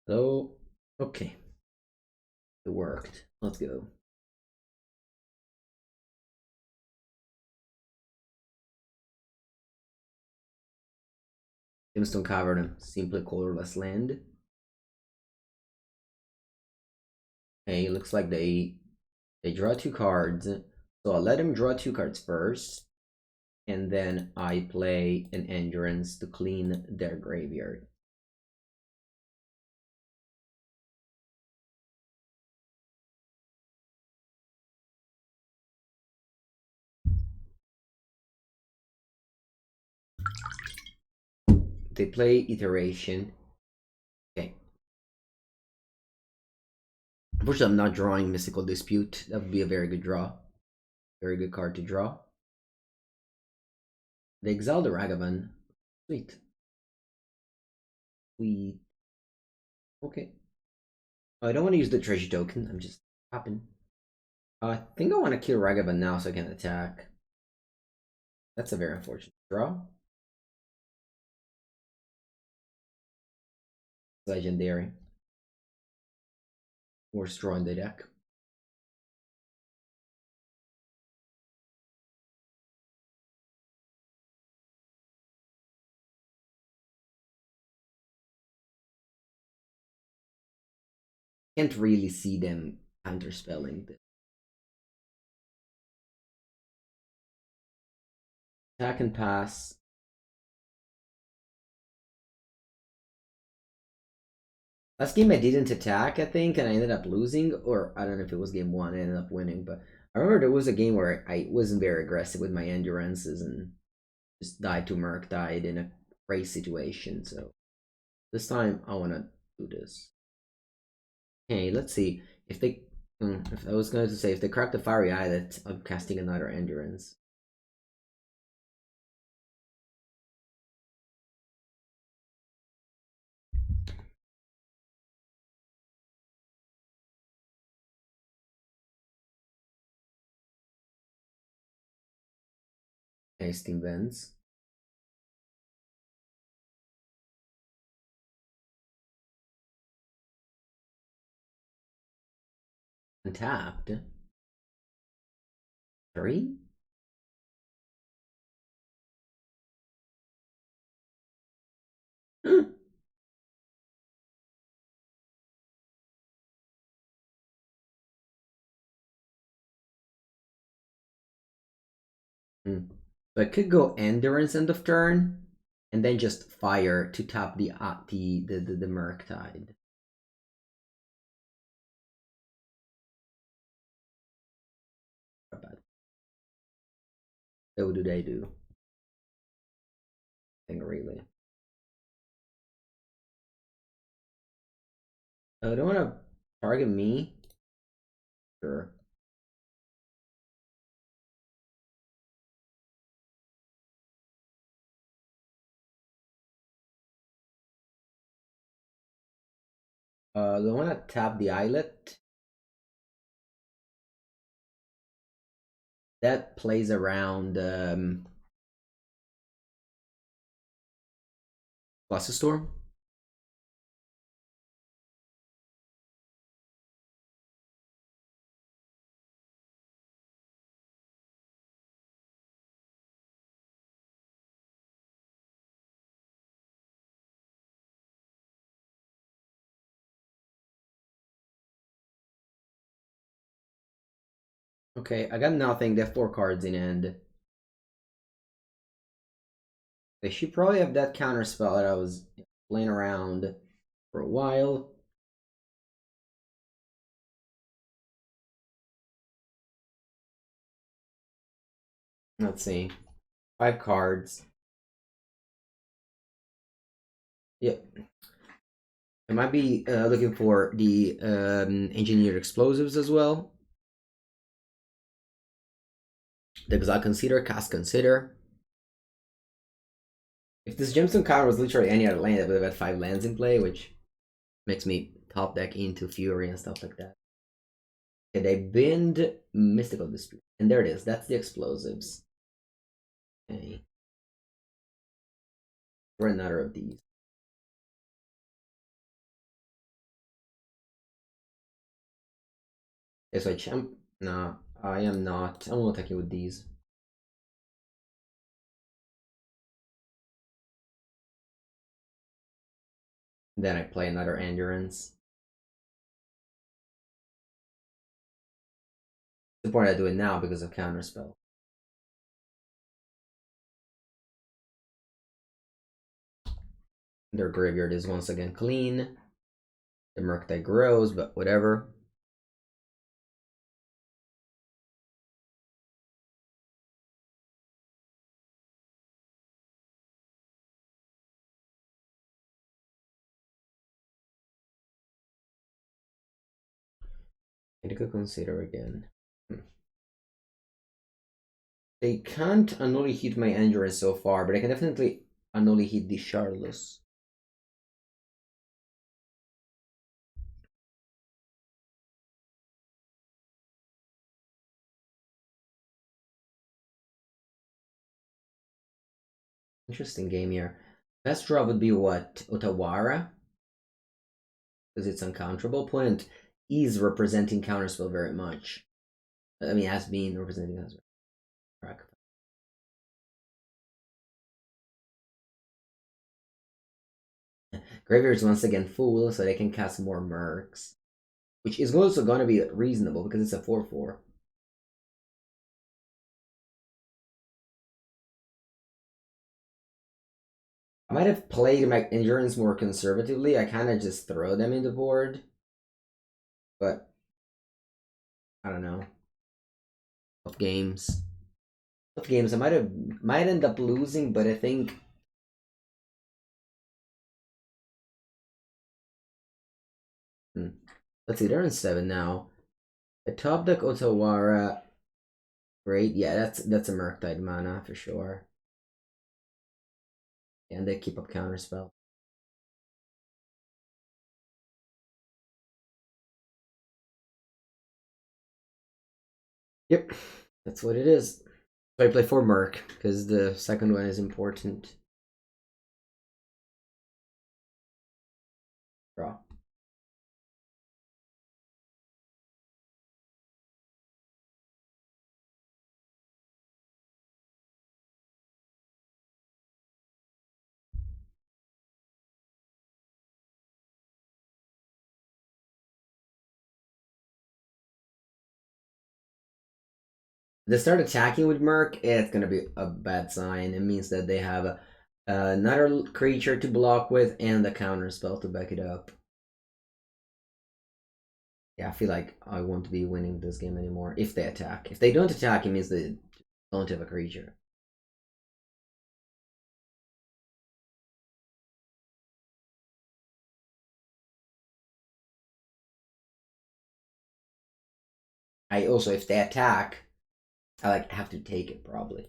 So, okay. It worked. Let's go. Gemstone Cavern, simply colorless land. Okay, looks like they draw 2 cards. So I'll let them draw 2 cards first. And then I play an Endurance to clean their graveyard. They play Iteration. Okay. Unfortunately, I'm not drawing Mystical Dispute. That would be a very good draw. Very good card to draw. They exile the Ragavan. Sweet. Sweet. Okay. Oh, I don't want to use the treasure token. I'm just tapping. I think I want to kill Ragavan now so I can attack. That's a very unfortunate draw. Legendary. Worst draw in the deck. Can't really see them counterspelling this. Attack and pass. Last game I didn't attack, I think, and I ended up losing, or I don't know if it was game one, I ended up winning, but I remember there was a game where I wasn't very aggressive with my endurances and just died to Murktide in a race situation, so this time I want to do this. Okay, let's see. If they... if I was going to say, if they crack the Fiery Islet, I'm casting another endurance. Okay, Steam Vents. Untapped. 3? So I could go endurance end of turn, and then just fire to tap the Murktide. So what do they do? Nothing really. Oh, don't want to target me? Sure. Don't want to tap the Islet. That plays around Cluster Storm. Okay, I got nothing. They have 4 cards in hand. They should probably have that counter spell that I was playing around for a while. Let's see. 5 cards. Yep. I might be looking for the engineered explosives as well. The Exile Consider, Cast Consider. If this Gemstone Cavern was literally any other land, I would have had 5 lands in play, which makes me top deck into Fury and stuff like that. Okay, they binned Mystical Dispute. And there it is. That's the explosives. Okay. For another of these. Okay, so I champ. No, I am not. I'm not attacking with these. Then I play another Endurance. It's important I do it now because of Counterspell. Their graveyard is once again clean. The Murktide grows, but whatever. I could consider again. They can't annually hit my Endurance so far, but I can definitely annually hit the Shardless. Interesting game here. Best draw would be what? Otawara? Because it's uncounterable. Opponent is representing Counterspell very much. I mean, has been representing Counterspell. Graveyard is once again full, so they can cast more Mercs. Which is also going to be reasonable because it's a 4-4. I might have played my endurance more conservatively. I kind of just throw them in the board. But I don't know. Of games. Of games I might end up losing, but I think let's see, they're in 7 now. The top deck Otawara. Great. Yeah, that's a Murktide mana for sure. And they keep up counterspell. Yep, that's what it is. So I play for Merc, because the second one is important. Draw. They start attacking with Merc, it's gonna be a bad sign. It means that they have another creature to block with and a counter spell to back it up. Yeah, I feel like I won't be winning this game anymore if they attack. If they don't attack, it means they don't have a creature. I also, if they attack, I like have to take it probably.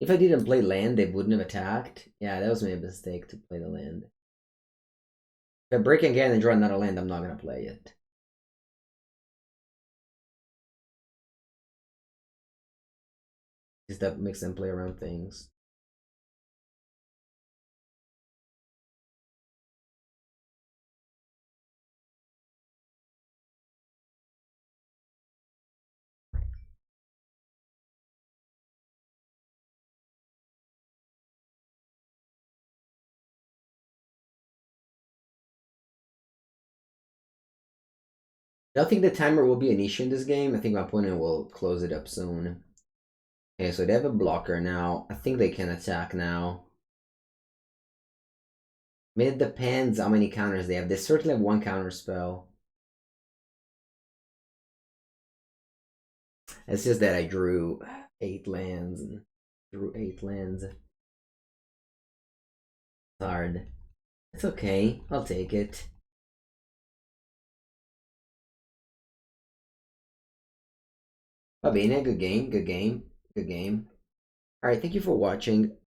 If I didn't play land, they wouldn't have attacked. Yeah, that was my mistake to play the land. If I break again and draw another land, I'm not gonna play it. Because that makes them play around things. I don't think the timer will be an issue in this game. I think my opponent will close it up soon. Okay, so they have a blocker now. I think they can attack now. I mean, it depends how many counters they have. They certainly have one counter spell. It's just that I drew 8 lands and drew 8 lands. It's hard. It's okay. I'll take it. Va bene, good game, good game, good game. Alright, thank you for watching.